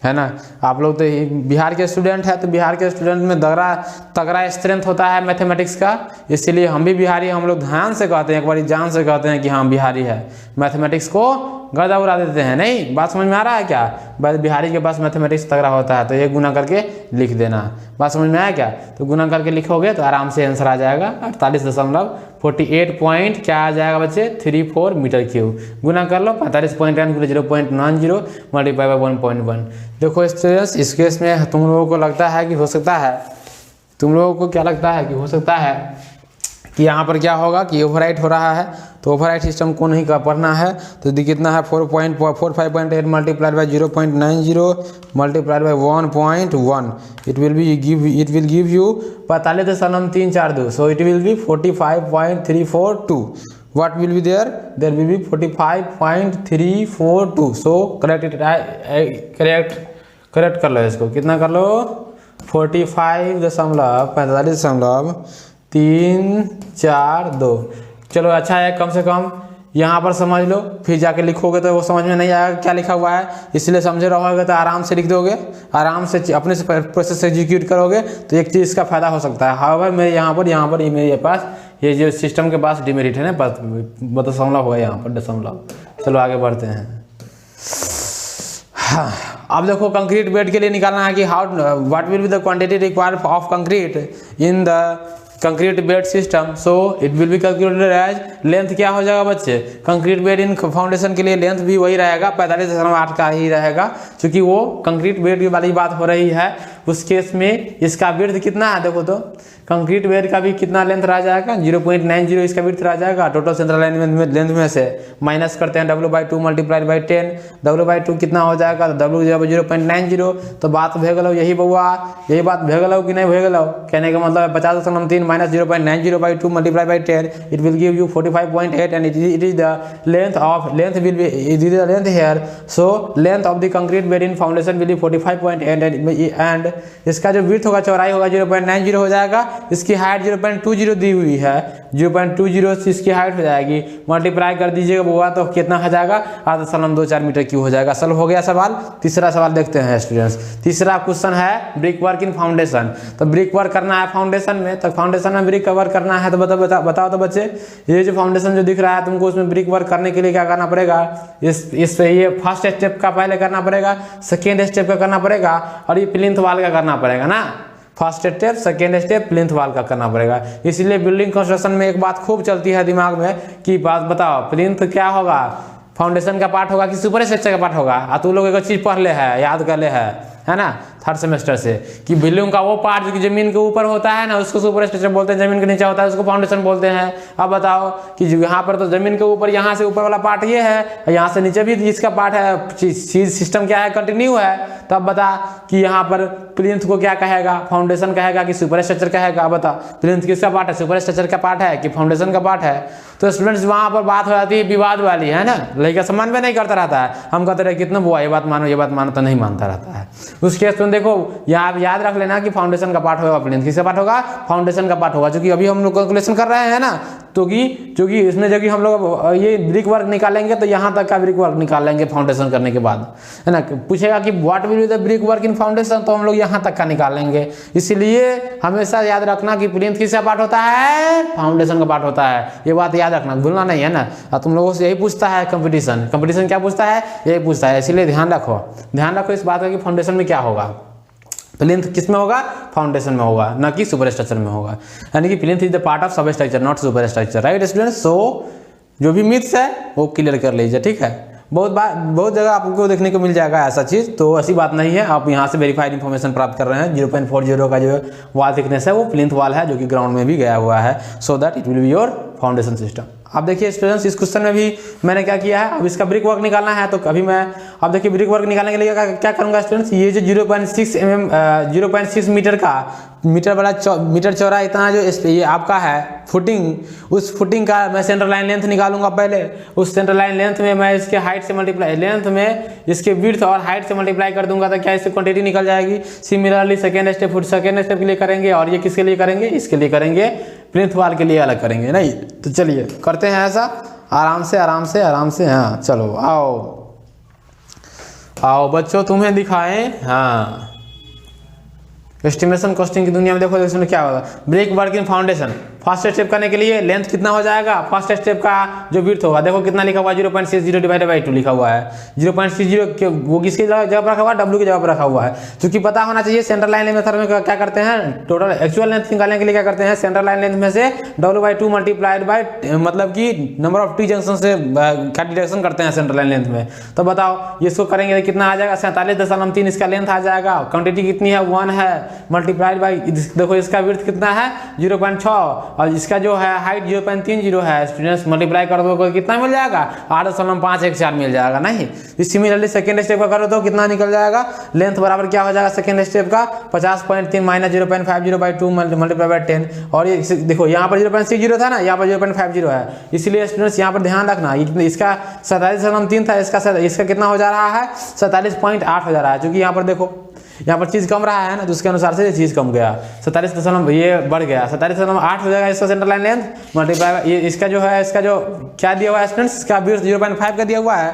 है ना। आप लोग तो बिहार के स्टूडेंट है, तो बिहार के स्टूडेंट में तगड़ा स्ट्रेंथ होता है मैथमेटिक्स का, इसीलिए हम भी बिहारी, हम लोग ध्यान से कहते हैं, एक बार जान से कहते हैं कि हाँ बिहारी है, मैथमेटिक्स को गर्दा उड़ा देते हैं। नहीं बात समझ में आ रहा है क्या? बस बिहारी के पास मैथमेटिक्स तगड़ा होता है, तो ये गुना करके लिख देना। बात समझ में आया क्या? तो गुना करके लिखोगे तो आराम से आंसर आ जाएगा 48.48 पॉइंट क्या आ जाएगा बच्चे? 34 मीटर क्यूब। गुना कर लो 45.10 0.90 मल्टीप्लाई बाय 1.1। देखो स्टूडेंट्स, इस केस में तुम लोगों को लगता है कि हो सकता है, तुम लोगों को क्या लगता है कि हो सकता है कि यहाँ पर क्या होगा कि ओवरराइट हो रहा है, तो ओवरराइट सिस्टम को नहीं का पढ़ना है। तो कितना है 4.45.8 multiplied by 0.90 multiplied by 1.1, it will give you 45.342, so it will be 45.342। What will be there? There will be 45.342। So correct कर लो इसको, कितना कर लो? 45.342। चलो अच्छा है, कम से कम यहाँ पर समझ लो, फिर जाके लिखोगे तो वो समझ में नहीं आएगा क्या लिखा हुआ है, इसलिए समझे रहोगे तो आराम से लिख दोगे, आराम से अपने से प्रोसेस से एग्जीक्यूट करोगे तो एक चीज़ का फायदा हो सकता है। हाउएवर मेरे यहाँ पर मेरे पास ये जो सिस्टम के पास डिमेरिट है ना, बस दशमलव होगा यहाँ पर, दशमलव। चलो आगे बढ़ते हैं। हाँ, अब देखो कंक्रीट बेड के लिए निकालना है कि what will be the quantity required of concrete in the concrete bed system. So it will be calculated as length क्या हो जाएगा बच्चे? कंक्रीट बेड इन फाउंडेशन के लिए लेंथ भी वही रहेगा, 45.8 का ही रहेगा, क्योंकि वो कंक्रीट बेड वाली बात हो रही है। उस केस में इसका विड्थ कितना है? देखो तो कंक्रीट बेड का भी कितना लेंथ रह जाएगा? 0.90 इसका विड्थ रह जाएगा। टोटल सेंट्रल लाइन लेंथ में से माइनस करते हैं W/2 मल्टीप्लाइड बाई 10, W/2 कितना हो जाएगा? W 0.90। तो बात भे गलो यही बउआ, यही बात भे गलो कि नहीं भे गलो? कहने का मतलब 50.3 minus 0.90/2 multiplied by 10, it will give you 45.8 and it is the length will be it is the length here. So length of the concrete bed in foundation will be 45.8 and इसका जो विड्थ होगा, चौड़ाई होगा 0.90 हो जाएगा। इसकी height 0.20 दी हुई है, 0.20 से इसकी हाइट हो जाएगी, मल्टीप्लाई कर दीजिएगा बुआ तो कितना हो जाएगा? 8.24 मीटर क्यूब हो जाएगा। सॉल्व हो गया सवाल। तीसरा सवाल देखते हैं स्टूडेंट्स। तीसरा क्वेश्चन है ब्रिक वर्क इन फाउंडेशन। तो ब्रिक वर्क करना है फाउंडेशन में, तो फाउंडेशन में ब्रिक वर्क करना है, तो बताओ तो बच्चे, ये जो फाउंडेशन जो दिख रहा है तुमको, उसमें ब्रिक वर्क करने के लिए क्या करना पड़ेगा? इस पे ये फर्स्ट स्टेप का पहले करना पड़ेगा, सेकेंड स्टेप का करना पड़ेगा, और ये प्लिंथ वाल का करना पड़ेगा ना। First step, second step, plinth वाल का करना पड़ेगा। इसलिए बिल्डिंग कंस्ट्रक्शन में एक बात खूब चलती है दिमाग में कि बात बताओ, प्लिंथ क्या होगा? फाउंडेशन का पार्ट होगा कि सुपर स्ट्रक्चर का पार्ट होगा? तू लोग एक चीज पढ़ ले है, याद कर ले है ना, थर्ड सेमेस्टर से, कि बिल्डिंग का वो पार्ट जो जमीन के ऊपर होता है ना, उसको सुपर स्ट्रक्चर बोलते हैं, जमीन के नीचे होता है उसको फाउंडेशन बोलते हैं। अब बताओ कि यहाँ पर तो जमीन के ऊपर, यहाँ से ऊपर वाला पार्ट ये है, यहाँ से नीचे भी इसका पार्ट है, चीज सिस्टम क्या है? कंटिन्यू है। तो अब बता कि यहाँ पर प्लिंथ को क्या कहेगा? फाउंडेशन कहेगा कि सुपर स्ट्रक्चर कहेगा? बता, प्लिंथ किसका पार्ट है? सुपर स्ट्रक्चर का पार्ट है कि फाउंडेशन का पार्ट है? तो स्टूडेंट्स वहाँ पर बात हो जाती है विवाद वाली, है ना, लड़का सम्मान में नहीं करता रहता है। हम कहते रहे कितना बुआ, ये बात मानो, ये बात मानो, तो नहीं मानता रहता है। उस केस में देखो यहाँ आप याद रख लेना कि फाउंडेशन का पार्ट होगा, प्लिंथ किसका पार्ट होगा? फाउंडेशन का पार्ट होगा। क्योंकि अभी हम लोग कैलकुलेशन कर रहे हैं ना, क्योंकि इसमें जब कि हम लोग ये ब्रिक वर्क निकालेंगे तो यहाँ तक का ब्रिक वर्क निकाल लेंगे फाउंडेशन करने के बाद, है ना। पूछेगा कि what will be the brick work in foundation, तो हम लोग यहाँ तक का निकाल लेंगे। इसीलिए हमेशा याद रखना कि प्लिंथ किसका पार्ट होता है, फाउंडेशन का पार्ट होता है। ये बात याद रखना, भूलना नहीं, है ना। तुम लोगों से यही पूछता है कंपटीशन क्या पूछता है, यही पूछता है। इसीलिए ध्यान रखो इस बात का कि फाउंडेशन में क्या होगा, प्लिंथ किस में होगा, फाउंडेशन में होगा, ना कि सुपर स्ट्रक्चर में होगा। यानी कि plinth is the part of sub structure not super structure, right students. So जो भी मिथ्स है वो क्लियर कर लीजिए, ठीक है। बहुत जगह आपको देखने को मिल जाएगा ऐसा चीज़, तो ऐसी बात नहीं है। आप यहाँ से वेरीफाइड इन्फॉर्मेशन प्राप्त कर रहे हैं। 0.40 का जो वाल थिकनेस है वो प्लिंथ वाल है, जो कि ग्राउंड में भी गया हुआ है, so that it will be your foundation system. अब देखिए स्टूडेंट्स, इस क्वेश्चन में भी मैंने क्या किया है, अब इसका ब्रिक वर्क निकालना है। तो अभी मैं अब देखिए ब्रिक वर्क निकालने के लिए क्या करूंगा स्टूडेंट्स, ये जो 0.6 मीटर बड़ा मीटर चौड़ा इतना जो ये आपका है फुटिंग, उस फुटिंग का मैं सेंटर लाइन लेंथ निकालूंगा पहले। उस सेंटर लाइन लेंथ में मैं इसके हाइट से मल्टीप्लाई, लेंथ में इसके विड्थ और हाइट से मल्टीप्लाई कर दूंगा, तो क्या इससे क्वांटिटी निकल जाएगी। सिमिलरली सेकेंड स्टेप के लिए करेंगे, और ये किसके लिए करेंगे, इसके लिए करेंगे, प्लिंथ वाल के लिए अलग करेंगे, नहीं। तो चलिए करते हैं ऐसा, आराम से। हाँ चलो आओ बच्चों, तुम्हें दिखाएं। हाँ, एस्टिमेशन कॉस्टिंग की दुनिया में देखो इसमें क्या होगा। ब्रिक वर्क इन फाउंडेशन, फर्स्ट स्टेप करने के लिए लेंथ कितना हो जाएगा, फर्स्ट स्टेप का जो विड्थ होगा, देखो कितना लिखा हुआ है, 0.60 डिवाइडेड बाई 2 लिखा हुआ है। 0.60 वो किसकी जगह पर रखा हुआ है, W की जगह पर रखा हुआ है। क्योंकि पता होना चाहिए सेंटर लाइन मेथड में क्या करते हैं, टोटल एक्चुअल लेंथ निकालने के लिए क्या करते हैं, सेंटर लाइन लेंथ में से W/2 मल्टीप्लाइड बाई मतलब कि नंबर ऑफ टी जंक्शन से क्या डिडक्शन करते हैं सेंटर लाइन लेंथ में। तो बताओ इसको करेंगे तो कितना आ जाएगा, 47.3 इसका लेंथ आ जाएगा। क्वांटिटी कितनी है, 1 है, मल्टीप्लाइड बाई देखो इसका विड्थ कितना है 0.6, और इसका जो है हाइट 0.30 है। स्टूडेंट्स मल्टीप्लाई कर दो कितना मिल जाएगा, 8.514 मिल जाएगा, नहीं। सिमिलरली सेकेंड स्टेप का करो तो कितना निकल जाएगा, लेंथ बराबर क्या हो जाएगा सेकेंड स्टेप का 50.3 माइनस 0.50/2 मल्टीप्लाई बाई 10। और ये देखो यहाँ पर 0.60 था ना, यहाँ पर 0.50 है। इसलिए स्टूडेंट्स यहाँ पर ध्यान रखना, इसका 47.3 था, इसका कितना हो जा रहा है, 47.8 हो जा रहा है। क्योंकि यहाँ पर देखो यहाँ पर चीज़ कम रहा है ना, तो उसके अनुसार से ये चीज़ कम गया, 47 ये बढ़ गया, 47.8 हो जाएगा इसका सेंटर लाइन लेंथ मल्टीप्लाई। ये इसका जो है, इसका जो क्या दिया हुआ है स्टूडेंट्स, इसका विड्थ 0.5 का दिया हुआ है,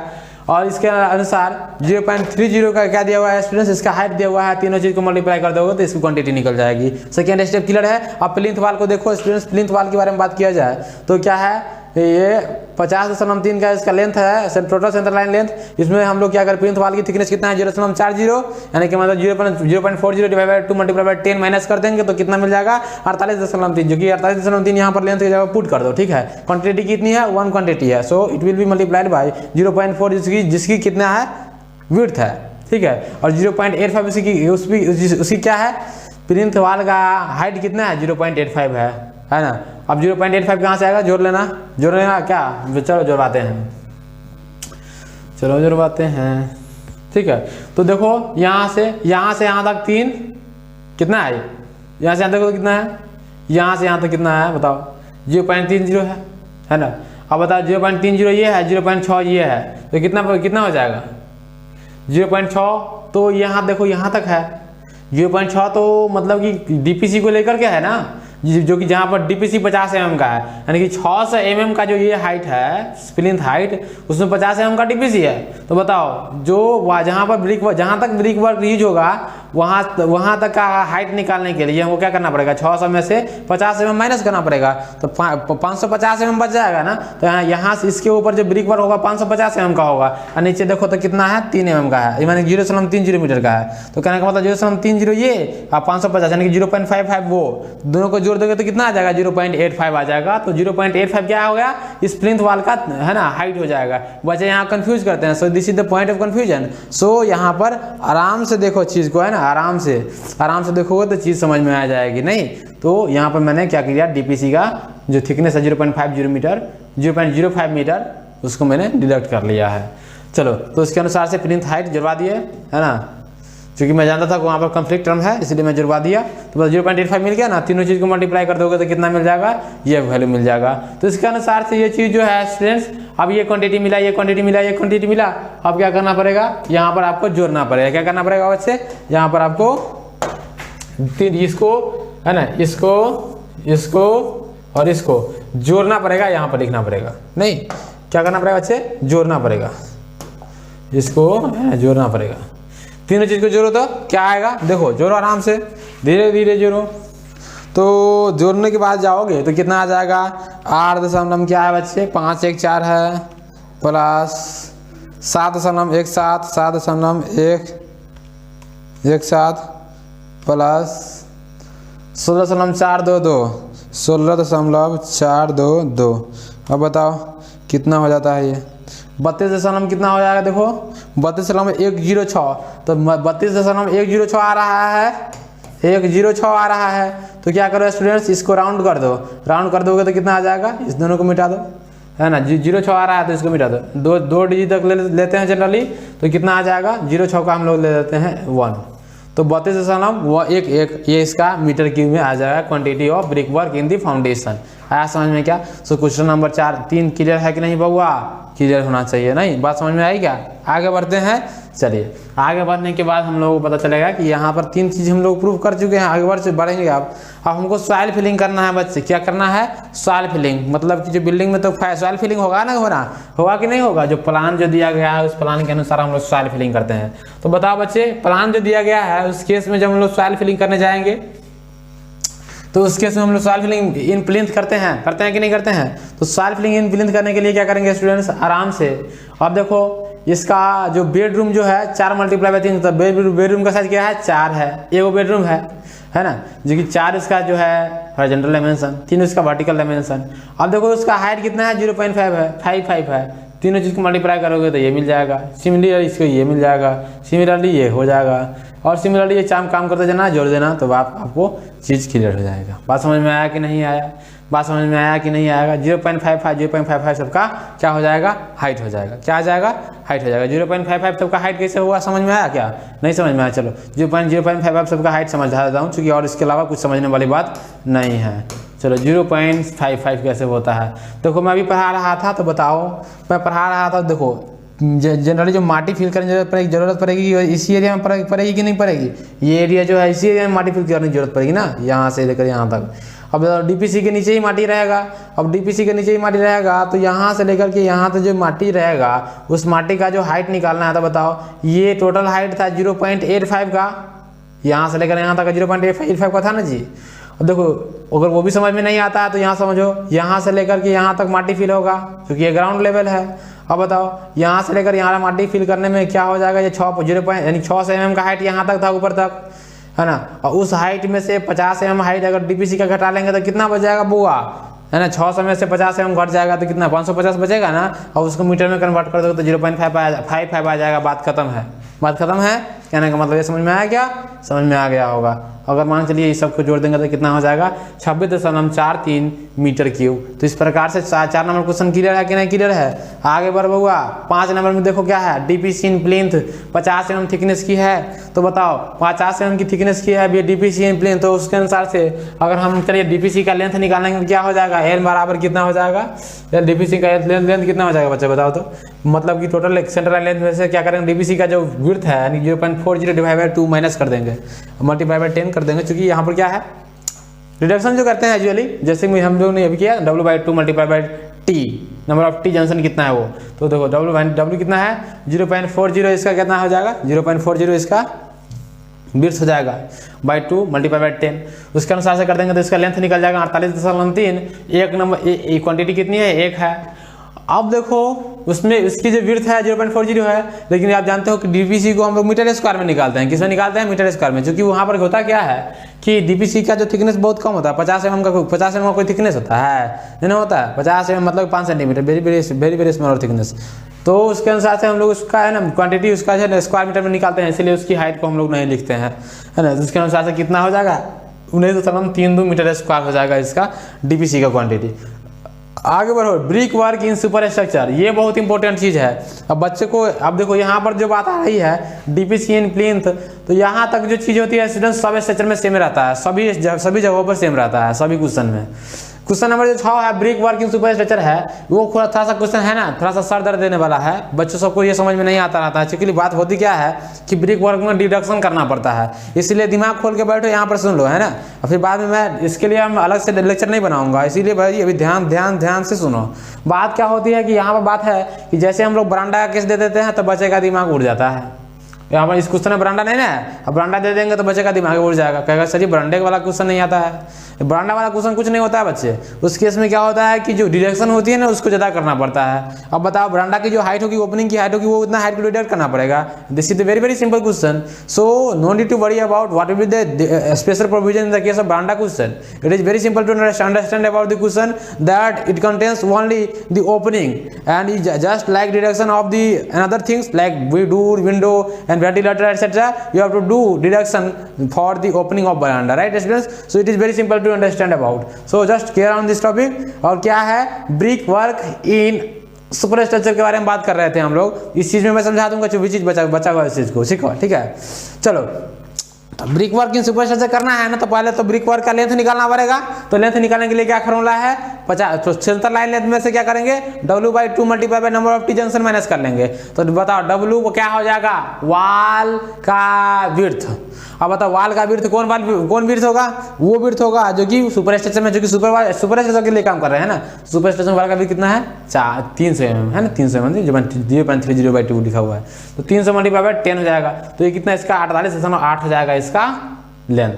और इसके अनुसार 0.30 का क्या दिया हुआ है स्टूडेंट्स, इसका हाइट दिया हुआ है। तीनों चीज़ को मल्टीप्लाई कर दोगे तो इसकी क्वांटिटी निकल जाएगी। सेकेंड स्टेप क्लियर है। अब प्लिंथ वाल को देखो स्टूडेंट्स, प्लिंथ वाल के बारे में बात किया जाए तो क्या है, ये 50.3 का इसका लेंथ है, टोटल सेंटर लाइन लेंथ। इसमें हम लोग क्या करें, प्लिंथ वाल की थिकनेस कितना है 0.40, यानी कि मतलब 0.40 divide by 2 multiply by 10 minus कर देंगे तो कितना मिल जाएगा 48.3, जो कि 48.3 यहाँ पर लेंथ की जगह पुट कर दो, ठीक है। क्वांटिटी कितनी है, 1 क्वांटिटी है, सो it will B multiplied by 0.4 जिसकी कितना है विड्थ है, ठीक है। और 0.85 उसकी क्या है, प्लिंथ वाल का हाइट कितना है 0.85 है ना। अब 0.85 कहाँ से आएगा, जोड़ लेना क्या, चलो जोड़वाते हैं, ठीक है। तो देखो यहाँ से यहाँ तक 3 कितना है, यहाँ से यहाँ तक कितना है, यहाँ से यहाँ तक कितना है बताओ, 0.30 है ना। अब बताओ 0.30 ये है, 0.6 ये है, तो कितना हो जाएगा 0.6। तो यहाँ देखो यहाँ तक है 0.6, तो मतलब कि DPC को लेकर के है ना, जो कि जहाँ पर DPC 50 mm का है, यानी कि 600 mm का जो ये हाइट है प्लिंथ हाइट, उसमें 50 mm का DPC है। तो बताओ जो जहाँ तक ब्रिक वर्क यूज होगा वहाँ तक का हाइट निकालने के लिए हमको क्या करना पड़ेगा, 600 में से 50 mm माइनस करना पड़ेगा, तो 550 mm बच जाएगा ना। तो यहाँ से इसके ऊपर जो ब्रिक वर्क होगा 550 mm का होगा, और नीचे देखो तो कितना है 3 mm का है, यानी 0.30 मीटर का है। तो कहने का मतलब 0.30 ये और 550 यानी कि 0.55 वो दोनों को जोड़ दोगे तो कितना आ जाएगा 0.85 आ जाएगा। तो 0.85 क्या हो गया, इस प्लिंथ वाल का है ना हाइट हो जाएगा। बच्चे यहाँ कंफ्यूज करते हैं, so this is the point of confusion. So यहाँ पर आराम से देखो चीज़ को, है ना, आराम से देखोगे तो चीज़ समझ में आ जाएगी, नहीं। तो यहाँ पर मैंने क्या किया, DPC का जो थिकनेस है 0.05 मीटर उसको मैंने डिडक्ट कर लिया है। चलो तो उसके अनुसार से प्लिंथ हाइट जुड़वा दिए, है ना, क्योंकि मैं जानता था कि वहाँ पर कंफ्लिक्ट टर्म है इसलिए मैं जुड़वा दिया। तो बस 0.85 मिल गया ना, तीनों चीज़ को मल्टीप्लाई कर दोगे तो कितना मिल जाएगा, ये वैल्यू मिल जाएगा। तो इसके अनुसार से ये चीज़ जो है स्टूडेंट्स, अब ये क्वांटिटी मिला, ये क्वांटिटी मिला, ये क्वांटिटी मिला, अब क्या करना पड़ेगा, यहाँ पर आपको जोड़ना पड़ेगा। क्या करना पड़ेगा बच्चे, यहाँ पर आपको इसको है ना, इसको और इसको जोड़ना पड़ेगा, यहाँ पर लिखना पड़ेगा, नहीं क्या करना पड़ेगा बच्चे, जोड़ना पड़ेगा, इसको जोड़ना पड़ेगा। तीनों चीज़ को जोड़ो तो क्या आएगा, देखो जोड़ो आराम से, धीरे धीरे जोड़ो। तो जोड़ने के बाद जाओगे तो कितना आ जाएगा, 8 क्या है बच्चे, 5 1 4 है, प्लस 7.17 7.117 प्लस 16.422। अब बताओ कितना हो जाता है ये, 32 कितना हो जाएगा, देखो 32.106, तो 32.106 आ रहा है, 106 आ रहा है। तो क्या करो स्टूडेंट्स, इसको राउंड कर दो, राउंड कर दोगे तो कितना आ जाएगा, इस दोनों को मिटा दो, है ना, 06 आ रहा है तो इसको मिटा दो, दो डिजिट तक लेते हैं जनरली, तो कितना आ जाएगा, 06 का हम लोग ले लेते हैं 1, तो 32.1 ये इसका मीटर क्यूब में आ जाएगा quantity of brick work in the foundation. आया समझ में क्या। सो क्वेश्चन नंबर 3 क्लियर है कि नहीं बउआ, क्लियर होना चाहिए, नहीं बात समझ में आई क्या। आगे बढ़ते हैं, चलिए आगे बढ़ने के बाद हम लोगों को पता चलेगा कि यहाँ पर 3 चीज़ हम लोग प्रूव कर चुके हैं। आगे बढ़ेंगे अब हमको सॉइल फिलिंग करना है बच्चे, क्या करना है, सॉइल फिलिंग, मतलब कि जो बिल्डिंग में तो सॉइल फिलिंग होगा ना, होगा कि नहीं होगा, जो प्लान जो दिया गया है उस प्लान के अनुसार हम लोग सॉइल फिलिंग करते हैं। तो बताओ बच्चे, प्लान जो दिया गया है उस केस में जब हम लोग सॉइल फिलिंग करने जाएंगे तो उस केस में हम लोग सॉइल फिलिंग इन प्लिंथ करते हैं कि नहीं करते हैं। तो सॉइल फिलिंग इन प्लिंथ करने के लिए क्या करेंगे स्टूडेंट्स, आराम से। अब देखो इसका जो बेडरूम जो है 4 × 3, तो बेडरूम का साइज क्या है, 4 है, एगो बेडरूम है ना, जो कि 4 इसका जो है हॉरिजॉन्टल डायमेंशन, 3 इसका वर्टिकल डायमेंशन। अब देखो उसका हाइट कितना है, 0.5 है, 5 है, तीनों चीज़ को मल्टीप्लाई करोगे तो ये मिल जाएगा, सिमिलरली इसको ये मिल जाएगा, सिमिलरली ये हो जाएगा, और सिमिलरली ये काम करते जाना, जोड़ देना, तो आपको चीज़ क्लियर हो जाएगा। बात समझ में आया कि नहीं आया, बात समझ में आया कि नहीं आएगा। 0.55 सबका क्या हो जाएगा, हाइट हो जाएगा, क्या आ जाएगा, हाइट हो जाएगा। 0.55 सबका हाइट कैसे हुआ, समझ में आया क्या, नहीं समझ में आया। चलो 0.55 सबका हाइट समझा देता हूँ, चूँकि और इसके अलावा कुछ समझने वाली बात नहीं है। चलो 0.55 कैसे होता है, देखो मैं अभी पढ़ा रहा था, तो बताओ मैं पढ़ा रहा था, देखो जनरली जो माटी फिल करने की जरूरत पड़ेगी इसी एरिया में पड़ेगी कि नहीं पड़ेगी, ये एरिया जो है इसी एरिया में माटी फिल करने की जरूरत पड़ेगी ना, यहाँ से लेकर यहाँ तक। अब डीपीसी के नीचे ही माटी रहेगा, अब डीपीसी के नीचे ही माटी रहेगा, तो यहाँ से लेकर के यहाँ तक जो माटी रहेगा उस माटी का जो हाइट निकालना है। तो बताओ ये टोटल हाइट था 0.85 का, यहाँ से लेकर यहाँ तक 0.85 का था ना जी। अब देखो अगर वो भी समझ में नहीं आता है तो यहाँ समझो, यहाँ से लेकर के यहाँ तक माटी फिल होगा क्योंकि ये ग्राउंड लेवल है। अब बताओ यहाँ से लेकर यहाँ माटी फिल करने में क्या हो जाएगा, ये 6 mm का हाइट यहाँ तक था, ऊपर तक, है ना। और उस हाइट में से 50 mm हाइट अगर डीपीसी का घटा लेंगे तो कितना बच जाएगा बुआ, है ना। 600 में से 50 mm घट जाएगा तो कितना 550 बचेगा ना, और उसको मीटर में कन्वर्ट कर दो तो 0.55 आ जाएगा। बात खत्म है, बात खत्म है। कहने का मतलब ये समझ में आया क्या, समझ में आ गया होगा। अगर मान चलिए इस सबको जोड़ देंगे तो कितना हो जाएगा 26.43 मीटर क्यूब। तो इस प्रकार से 4 नंबर क्वेश्चन क्लियर है कि नहीं क्लियर है। आगे बढ़ हुआ 5 नंबर में देखो क्या है, डीपीसी इन प्लिंथ 50 mm थिकनेस की है। तो बताओ 50 mm की थिकनेस की है डीपीसी इन प्लिंथ, तो उसके अनुसार से अगर हम चलिए डीपीसी का लेंथ निकालेंगे तो क्या हो जाएगा, एल बराबर कितना हो जाएगा, डीपीसी का लेंथ कितना हो जाएगा बच्चे बताओ तो। मतलब कि टोटल सेंट्रल लेंथ में से क्या करेंगे, डीपीसी का जो विड्थ है यानी 0.40 डिवाइड 2 माइनस कर देंगे, मल्टीप्लाई बाय 10 कर देंगे, क्योंकि यहाँ पर क्या है रिडक्शन जो करते हैं यूजुअली, जैसे कि हम लोग ने अभी किया W/2 multiply by T, number of T junction कितना है वो। तो देखो W कितना है 0.40, इसका कितना हो जाएगा 0.40 इसका विड्थ हो जाएगा बाय 2 मल्टीप्लाई बाय 10। उसके अनुसार से कर देंगे तो इसका लेंथ निकल जाएगा 48.3। एक नंबर क्वांटिटी कितनी है, 1 है। अब देखो उसमें इसकी जो विड्थ है 0.40 है, लेकिन आप जानते हो कि डीपीसी को हम लोग मीटर स्क्वायर में निकालते हैं। किसमें निकालते हैं, मीटर स्क्वायर में, क्योंकि वहाँ पर होता क्या है कि डीपीसी का जो थिकनेस बहुत कम होता है, 50 mm का कोई थिकनेस होता है नहीं होता है, 50 mm मतलब 5 centimetre, very very small thickness. तो उसके अनुसार से हम लोग उसका है ना क्वांटिटी उसका है ना स्क्वायर मीटर में निकालते हैं, इसलिए उसकी हाइट को हम लोग नहीं लिखते हैं, है ना। उसके अनुसार से कितना हो जाएगा 19.32 मीटर स्क्वायर हो जाएगा इसका डीपीसी का क्वांटिटी। आगे बढ़ो, brick work in super structure, ये बहुत इंपॉर्टेंट चीज़ है। अब बच्चे को अब देखो यहाँ पर जो बात आ रही है डीपीसी इन प्लिंथ, तो यहाँ तक जो चीज़ होती है स्टूडेंट सब स्ट्रक्चर में सेम रहता है, सभी जगहों पर सेम रहता है, सभी क्वेश्चन में। क्वेश्चन नंबर जो 6 है brick work in super structure है, वो थोड़ा सा क्वेश्चन है ना, थोड़ा सा सर दर्द देने वाला है, बच्चों सबको ये समझ में नहीं आता रहता है। एक्चुअली बात होती क्या है कि ब्रिक वर्क में डिडक्शन करना पड़ता है, इसलिए दिमाग खोल के बैठो, यहाँ पर सुन लो, है ना। और फिर बाद में मैं इसके लिए हम अलग से लेक्चर नहीं बनाऊंगा, इसीलिए भाई अभी ध्यान से सुनो। बात क्या होती है कि यहाँ पर बात है कि जैसे हम लोग बरांडा का केस दे देते हैं तो बच्चे का दिमाग उड़ जाता है। यहाँ पर इस क्वेश्चन में बरांडा नहीं है, अब बरांडा दे देंगे तो बच्चे का दिमाग उड़ जाएगा, कहेगा सर जी बरांडे वाला क्वेश्चन नहीं आता है। बरांडा वाला क्वेश्चन कुछ नहीं होता है बच्चे, उस केस में क्या होता है कि जो डिडक्शन होती है ना उसको ज़्यादा करना पड़ता है। अब बताओ बरांडा की जो हाइट होगी, ओपनिंग की हाइट होगी, वो उतना हाइट को डिडक्ट करना पड़ेगा। This is the very simple question, so no need to worry about what will be the special provision in the case of veranda question. It is very simple to understand about the question that it contains only the opening and just like deduction of the another things like door, window and ventilator etcetera, you have to do deduction for the opening of veranda, right students? So it is very simple to understand about, so just clear on this topic। और क्या है brick work in super structure के बारे में बात कर रहे थे हम लोग, इस चीज में मैं समझा दूंगा जो भी चीज बचा हुआ इस चीज को, ठीक है, ठीक है। चलो तो brick work in super structure करना है ना, तो पहले तो ब्रिक वर्क का लेंथ निकालना पड़ेगा। तो लेंथ निकालने के लिए क्या फॉर्मूला है 50, तो सेंटर लाइन लेंथ में से क्या करेंगे W/2 multiply by number of T junction minus कर लेंगे। तो बताओ W को क्या हो जाएगा वाल का विड्थ। अब बताओ वाल का विड्थ कौन विड्थ होगा, वो विड्थ होगा जो कि सुपर स्ट्रक्चर में, जो कि सुपर स्ट्रक्चर के लिए काम कर रहे हैं ना। सुपर स्ट्रक्चर वाल का विड्थ कितना है 300 mm है ना, 300 mm 0.30/2 लिखा हुआ है, तो 300 मल्टीप्लाई बाय 10 हो जाएगा। तो ये कितना इसका 48.8 हो जाएगा इसका लेंथ।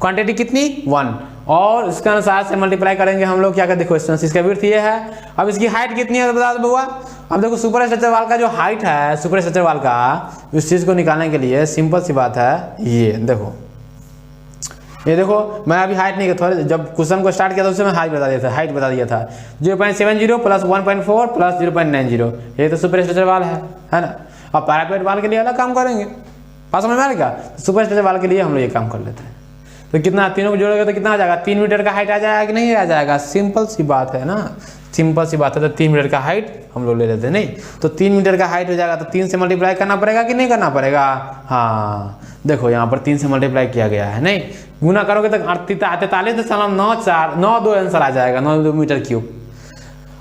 क्वांटिटी कितनी 1, और इसके अनुसार से मल्टीप्लाई करेंगे हम लोग क्या कर, देखो इसका विड्थ ये है। अब इसकी हाइट कितनी है बता दो बुआ। अब देखो सुपर स्ट्रक्चर वाल का जो हाइट है, सुपर स्ट्रक्चर वाल का, इस चीज को निकालने के लिए सिंपल सी बात है, ये देखो मैं अभी हाइट नहीं, थोड़े जब क्वेश्चन को स्टार्ट किया था उससे मैं हाइट बता दिया था 0.70 प्लस 1.4 प्लस 0.90, ये तो सुपर स्ट्रक्चर वाल है ना। अब पैरापेट वाल के लिए अलग काम करेंगे, पास में आएगा। सुपर स्ट्रक्चर वाल के लिए हम लोग ये काम कर लेते हैं। तो कितना तीनों को जोड़ोगे तो कितना आ जाएगा 3 मीटर का हाइट आ जाएगा कि नहीं आ जाएगा, सिंपल सी बात है ना, सिंपल सी बात है। तो 3 मीटर का हाइट हम लोग ले लेते हैं, नहीं तो 3 मीटर का हाइट हो जाएगा, तो 3 से मल्टीप्लाई करना पड़ेगा कि नहीं करना पड़ेगा। हाँ देखो यहाँ पर 3 से मल्टीप्लाई किया गया है, नहीं गुना करोगे तो 43.94 आंसर आ जाएगा, 9 मीटर क्यूब।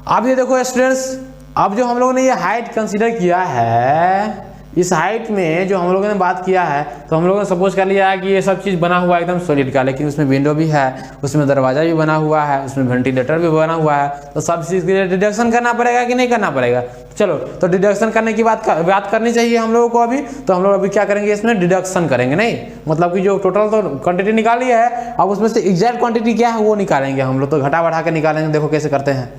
अब ये देखो स्टूडेंट्स, अब जो हम लोगों ने ये हाइट कंसीडर किया है, इस हाइट में जो हम लोगों ने बात किया है, तो हम लोगों ने सपोज कर लिया है कि ये सब चीज़ बना हुआ है एकदम सॉलिड का, लेकिन उसमें विंडो भी है, उसमें दरवाजा भी बना हुआ है, उसमें वेंटिलेटर भी बना हुआ है, तो सब चीज़ के लिए डिडक्शन करना पड़ेगा कि नहीं करना पड़ेगा। चलो तो डिडक्शन करने की बात करनी चाहिए हम लोगों को अभी। तो हम लोग अभी क्या करेंगे, इसमें डिडक्शन करेंगे, नहीं मतलब कि जो टोटल तो क्वांटिटी निकाली है, अब उसमें से एग्जैक्ट क्वांटिटी क्या है वो निकालेंगे हम लोग। तो घटा बढ़ा के निकालेंगे, देखो कैसे करते हैं।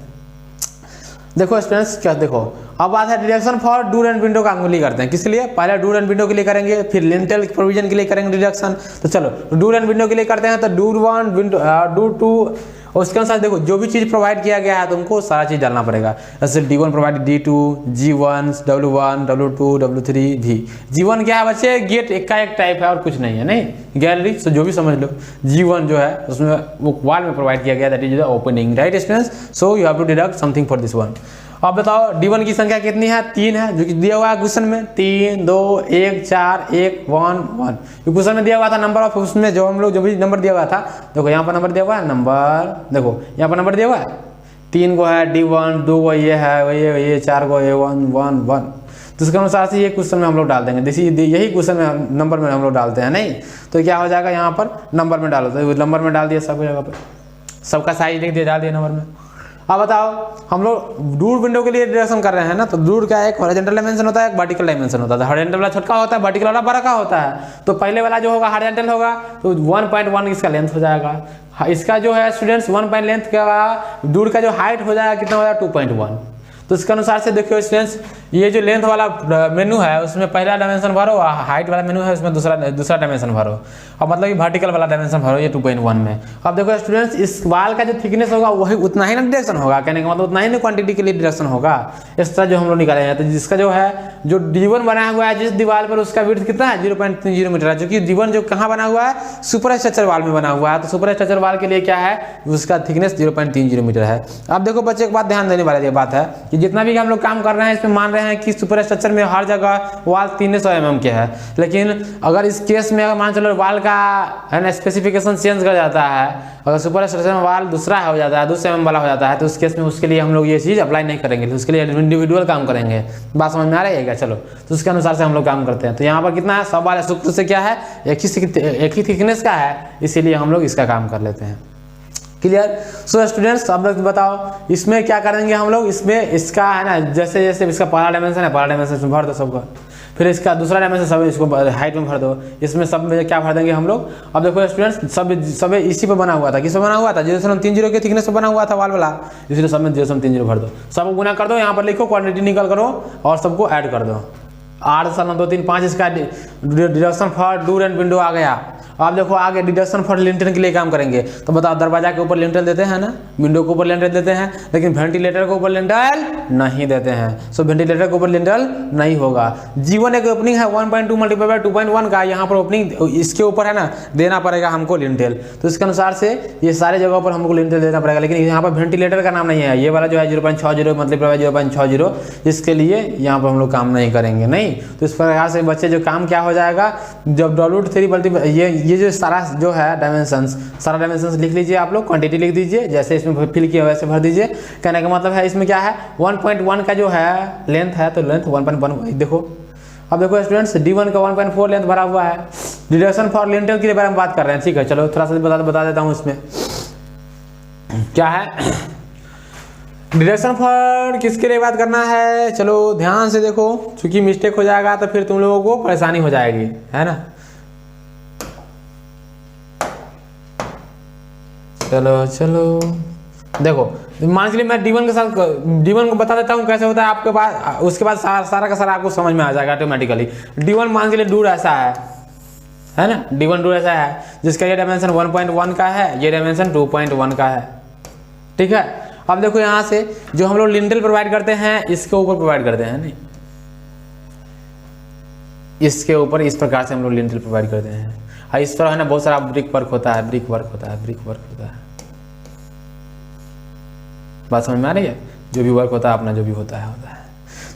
देखो स्टूडेंट्स क्या देखो, अब बात है deduction for door and window का हम लिए करते हैं। किस लिए, पहले डोर एंड विंडो के लिए करेंगे, फिर लिंटेल प्रोविजन के लिए करेंगे डिडक्शन। तो चलो डोर एंड विंडो के लिए करते हैं। तो डोर 1 विंडो डोर 2, और उसके अनुसार देखो जो भी चीज़ प्रोवाइड किया गया है तुमको सारा चीज़ डालना पड़ेगा। जैसे D1 provide D2, G1, W1, W2, W3 भी। G1 क्या है बच्चे, गेट एक का एक टाइप है और कुछ नहीं है, नहीं गैलरी, तो जो भी समझ लो। G1 जो है उसमें वो वॉल में प्रोवाइड किया गया, that is the opening, right students. So you have to deduct something for this one. अब बताओ D1 की संख्या कितनी है, 3 है, जो कि दिया हुआ है क्वेश्चन में 3, 2, 1, 4, 1, 1, 1। क्वेश्चन में दिया हुआ था नंबर ऑफ, उसमें जो हम लोग जो भी नंबर दिया हुआ था, देखो यहाँ पर नंबर दिया हुआ है, नंबर देखो यहाँ पर नंबर दिया हुआ है, 3 को है D1, 2 को ये है, ये 4 को A1, 1, 1। तो उसके अनुसार से ये क्वेश्चन में हम लोग डाल देंगे, यही क्वेश्चन में नंबर में हम लोग डालते हैं, नहीं तो क्या हो जाएगा यहाँ पर नंबर में डालो, तो नंबर में डाल दिया सब जगह पर, सबका साइज लिख दिया, डाल दिया नंबर में। अब बताओ हम लोग डोर विंडो के लिए डिडक्शन कर रहे हैं ना, तो डोर का एक हॉरिजॉन्टल डायमेंशन होता है, एक वर्टिकल डायमेंशन होता है। हॉरिजॉन्टल वाला छोटा होता है, वर्टिकल वाला बड़ा का होता है। तो पहले वाला जो होगा हॉरिजॉन्टल होगा, तो 1.1 इसका लेंथ हो जाएगा। इसका जो है स्टूडेंट्स 1 पॉइंट लेंथ का, डोर का जो हाइट हो जाएगा कितना हो जाएगा 2.1। तो इसके अनुसार से देखियो स्टूडेंट्स, ये जो लेंथ वाला मेनू है उसमें पहला डायमेंशन भरो, हाइट वाला मेनू है उसमें दूसरा डायमेंशन भरो, और मतलब कि वर्टिकल वाला डायमेंशन भरो ये 2.1 में। अब देखो स्टूडेंट्स, इस वाल का जो थिकनेस होगा वही उतना ही ना डिडक्शन होगा, कहने का मतलब उतना ही ना क्वांटिटी के लिए डिडक्शन होगा। इस तरह जो हम लोग निकाले हैं, तो जिसका जो है जो D1 बना हुआ है जिस दीवार पर, उसका विड्थ कितना है 0.30 मीटर है, जो कि D1 जो कहाँ बना हुआ है, सुपर स्ट्रक्चर वाल में बना हुआ है। तो सुपर स्ट्रक्चर वाल के लिए क्या है, उसका थिकनेस 0.30 मीटर है। अब देखो बच्चे एक बात ध्यान देने वाली बात है कि जितना भी हम लोग काम कर रहे हैं इसमें मान रहे हैं कि सुपर स्ट्रक्चर में हर जगह वाल 300 mm के है, लेकिन अगर इस केस में अगर मान चलो वाल का है ना स्पेसिफिकेशन चेंज कर जाता है, अगर सुपर स्ट्रक्चर में वाल दूसरा हो जाता है, 200 mm वाला हो जाता है, तो उस केस में उसके लिए हम लोग ये चीज़ अप्लाई नहीं करेंगे, तो उसके लिए इंडिविजुअल काम करेंगे। बात समझ में आ रही है क्या? चलो, तो उसके अनुसार से हम लोग काम करते हैं। तो यहाँ पर कितना है, सब वाले सूत्र से क्या है, एक ही थिकनेस का है, इसीलिए हम लोग इसका काम कर लेते हैं। क्लियर? सो स्टूडेंट्स, अब लोग बताओ इसमें क्या करेंगे हम लोग, इसमें इसका है ना जैसे जैसे इसका पहला डायमेंशन है, पहला डायमेंशन इसमें भर दो सबका, फिर इसका दूसरा डायमेंशन सब इसको हाइट में भर दो, इसमें सब में क्या भर देंगे हम लोग। अब देखो स्टूडेंट्स, सब इसी पे बना हुआ था, किस पे बना हुआ था, 0.30 के थिकनेस पे बना हुआ था वाल वाला, इसलिए सब में 0.30 भर दो, सब गुना कर दो, यहाँ पर लिखो क्वांटिटी निकल करो और सबको ऐड कर दो। 8 साल 2 3 5 इसका deduction for door and window आ गया। आप देखो आगे डिडक्शन फॉर लिंटल के लिए काम करेंगे, तो बताओ दरवाजा के ऊपर लिंटल देते हैं ना, विंडो के ऊपर लिंटल देते हैं, लेकिन वेंटिलेटर के ऊपर लिंटल नहीं देते हैं। सो वेंटिलेटर के ऊपर लिंटल नहीं होगा। G1 एक ओपनिंग है 1.2 मल्टीप्लाई बाय 2.1 का, यहाँ पर ओपनिंग इसके ऊपर है ना देना पड़ेगा हमको लिंटल, तो इसके अनुसार से ये सारे जगहों पर हमको लिंटल देना पड़ेगा, लेकिन यहाँ पर वेंटिलेटर का नाम नहीं है। ये वाला जो है 0.60 मल्टीप्लाई 0.60, इसके लिए यहाँ पर हम लोग काम नहीं करेंगे। नहीं, तो इस प्रकार से बच्चे जो काम क्या हो जाएगा, जब W3 मल्टीप्लाई ये जो सारा जो है डायमेंशंस, सारा डायमेंशंस लिख लीजिए आप लोग, क्वांटिटी लिख दीजिए, जैसे इसमें फिल किया वैसे भर दीजिए। कहने का मतलब है इसमें क्या है, 1.1 का जो है लेंथ है, तो लेंथ 1.1 देखो। अब देखो स्टूडेंट्स, D1 का 1.4 लेंथ भरा हुआ है। डिडक्शन फॉर लिंटल के बारे में बात कर रहे हैं, ठीक है। चलो थोड़ा सा बता देता हूँ इसमें क्या है। डिडक्शन फॉर किसके लिए बात करना है, चलो ध्यान से देखो, क्योंकि मिस्टेक हो जाएगा तो फिर तुम लोगों को परेशानी हो जाएगी, है ना। चलो देखो, मान के लिए मैं D1 के साथ D1 को बता देता हूँ कैसे होता है आपके पास, उसके बाद सारा का सारा आपको समझ में आ जाएगा ऑटोमेटिकली। D1 मान के लिए डूर ऐसा है ना, D1 डूर ऐसा है जिसका ये डायमेंशन 1.1 का है, ये डायमेंशन 2.1 का है, ठीक है। अब देखो यहाँ से जो हम लोग लिंटल प्रोवाइड करते हैं इसके ऊपर प्रोवाइड करते हैं, नहीं इसके ऊपर, इस प्रकार से हम लोग लिंटल प्रोवाइड करते हैं। इस तरह है ना बहुत सारा ब्रिक वर्क होता है, ब्रिक वर्क होता है। बात समझ में आ रही है, जो भी वर्क होता है अपना जो भी होता है।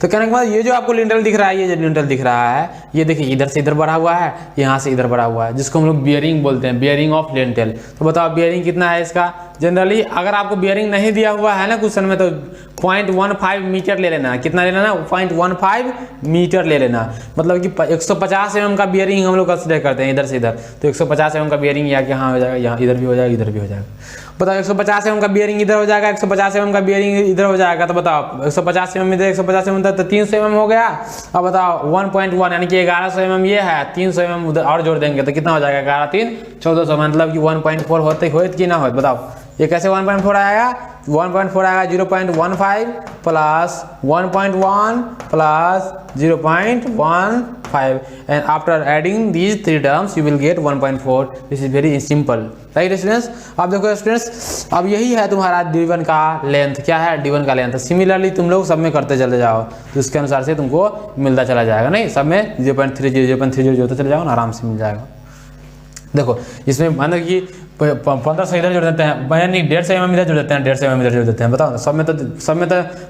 तो कहने के बाद ये जो आपको लिंटल दिख रहा है, ये जो लिंटल दिख रहा है, ये देखिए इधर से इधर बढ़ा हुआ है, यहाँ से इधर बढ़ा हुआ है, जिसको हम लोग बियरिंग बोलते हैं, बियरिंग ऑफ लिंटल। तो बताओ बियरिंग कितना है इसका। जनरली अगर आपको बियरिंग नहीं दिया हुआ है ना क्वेश्चन में, तो 0.15 मीटर ले लेना। कितना ले लेना, 0.15 मीटर ले लेना। मतलब कि 150 mm का बियरिंग हम लोग कंसिडर करते हैं इधर से इधर, तो 150 mm का बियरिंग यहाँ हो जाएगा, यहाँ इधर भी हो जाएगा, इधर भी हो जाएगा। बताओ 150 mm का बियरिंग इधर हो जाएगा, 150 mm का बियरिंग इधर हो जाएगा, तो बताओ 150 mm इधर 150 mm तो 300 mm हो गया। अब बताओ 1.1 यानी कि 1100 mm ये है, 300 mm उधर और जोड़ देंगे तो कितना हो जाएगा, 11 3 1400, मतलब कि 1.4 होते कि ना हो। बताओ ये कैसे 1.4 आएगा, 1.4 आएगा 0.15 plus 1.1 plus 0.15 and after adding these three terms you will get 1.4. this is very simple, right students। अब देखो स्टूडेंट्स, अब यही है तुम्हारा D1 का लेंथ, क्या है D1 का लेंथ। सिमिलरली तुम लोग सब में करते चले जाओ, तो इसके अनुसार से तुमको मिलता चला जाएगा। नहीं, सब में 0.30 जोड़ते चले जाओ ना, आराम से मिल जाएगा। देखो इसमें मतलब कि 1500 इधर जोड़ देते हैं, यानी 150 mm इधर जोड़ देते हैं, 150 mm इधर जोड़ देते हैं। बताओ ना, सब में तो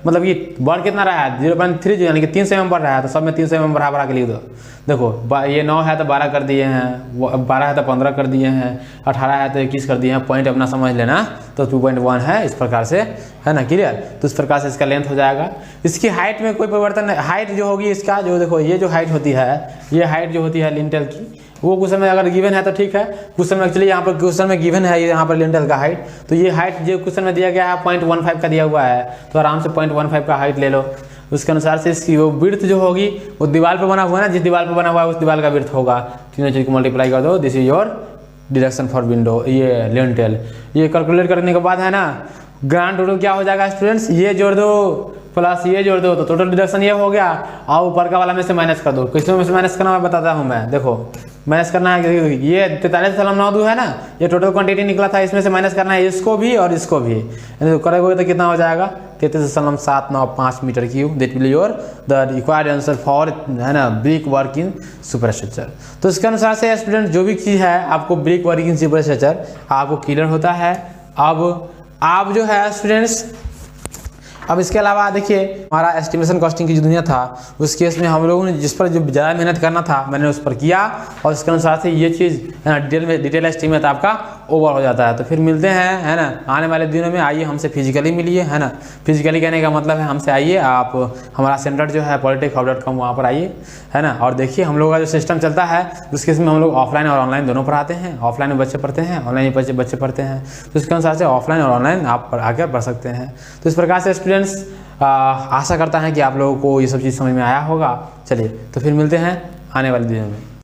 मतलब कि बढ़ कितना रहा है, 0.30 यानी कि 300 mm बढ़ रहा है, तो सब में 300 mm बढ़ा के लिख दो। देखो ये 9 है तो 12 कर दिए हैं, 12 है तो 15 कर दिए हैं, 18 है तो 21 कर दिए हैं। पॉइंट अपना समझ लेना, तो 2.1 है इस प्रकार से, है ना, क्लियर। तो इस प्रकार से इसका लेंथ हो जाएगा। इसकी हाइट में कोई परिवर्तन नहीं, हाइट जो होगी इसका, जो देखो ये जो हाइट होती है, ये हाइट जो होती है लिंटल की, वो क्वेश्चन में अगर गिवन है तो ठीक है। क्वेश्चन में एक्चुअली यहाँ पर क्वेश्चन में गिवन है यहाँ पर लिंटल का हाइट, तो ये हाइट जो क्वेश्चन में दिया गया है 0.15 का दिया हुआ है, तो आराम से 0.15 का हाइट ले लो। उसके अनुसार से इसकी वो विड्थ जो होगी वो दीवार पे बना हुआ है ना, जिस दीवार पे बना हुआ है उस दीवार का विड्थ होगा। तीनों चीज़ को मल्टीप्लाई कर दो, this is your deduction for window, ये लिंटल। ये कैलकुलेट करने के बाद है ना, ग्रांड टोटल क्या हो जाएगा स्टूडेंट्स, ये जोड़ दो प्लस ये जोड़ दो, तो टोटल डिडक्शन ये हो गया। और ऊपर का वाला में से माइनस कर दो। किसमें में से माइनस करना मैं बताता हूँ मैं, देखो माइनस करना है, ये 43.92 है ना, ये टोटल क्वांटिटी निकला था, इसमें से माइनस करना है इसको भी और इसको भी। तो करोगे तो कितना हो जाएगा, 33.795 metre cube. That will your the required answer for, है ना, brick work in super structure. तो इसके अनुसार से स्टूडेंट जो भी चीज़ है आपको brick work in super structure आपको क्लियर होता है। अब आप जो है स्टूडेंट्स अब इसके अलावा देखिए हमारा एस्टिमेशन कॉस्टिंग की जो दुनिया था उस केस में हम लोगों ने जिस पर जो ज़्यादा मेहनत करना था मैंने उस पर किया और इसके अनुसार से ये चीज़ डिटेल एस्टिमेट आपका ओवर हो जाता है। तो फिर मिलते हैं, है ना, आने वाले दिनों में। आइए हमसे फिजिकली मिलिए, है ना। फिजिकली कहने का मतलब है हमसे आइए, आप हमारा सेंटर जो है polytechhub.com वहाँ पर आइए, है ना। और देखिए हम लोग का जो सिस्टम चलता है उस केस में हम लोग ऑफलाइन और ऑनलाइन दोनों पढ़ाते हैं। ऑफलाइन में बच्चे पढ़ते हैं, ऑनलाइन में बच्चे पढ़ते हैं। तो इसके अनुसार से ऑफलाइन और ऑनलाइन आप आगे बढ़ सकते हैं। तो इस प्रकार से स्टूडेंट्स आशा करता है कि आप लोगों को ये सब चीज़ समझ में आया होगा। चलिए तो फिर मिलते हैं आने वाले दिनों में।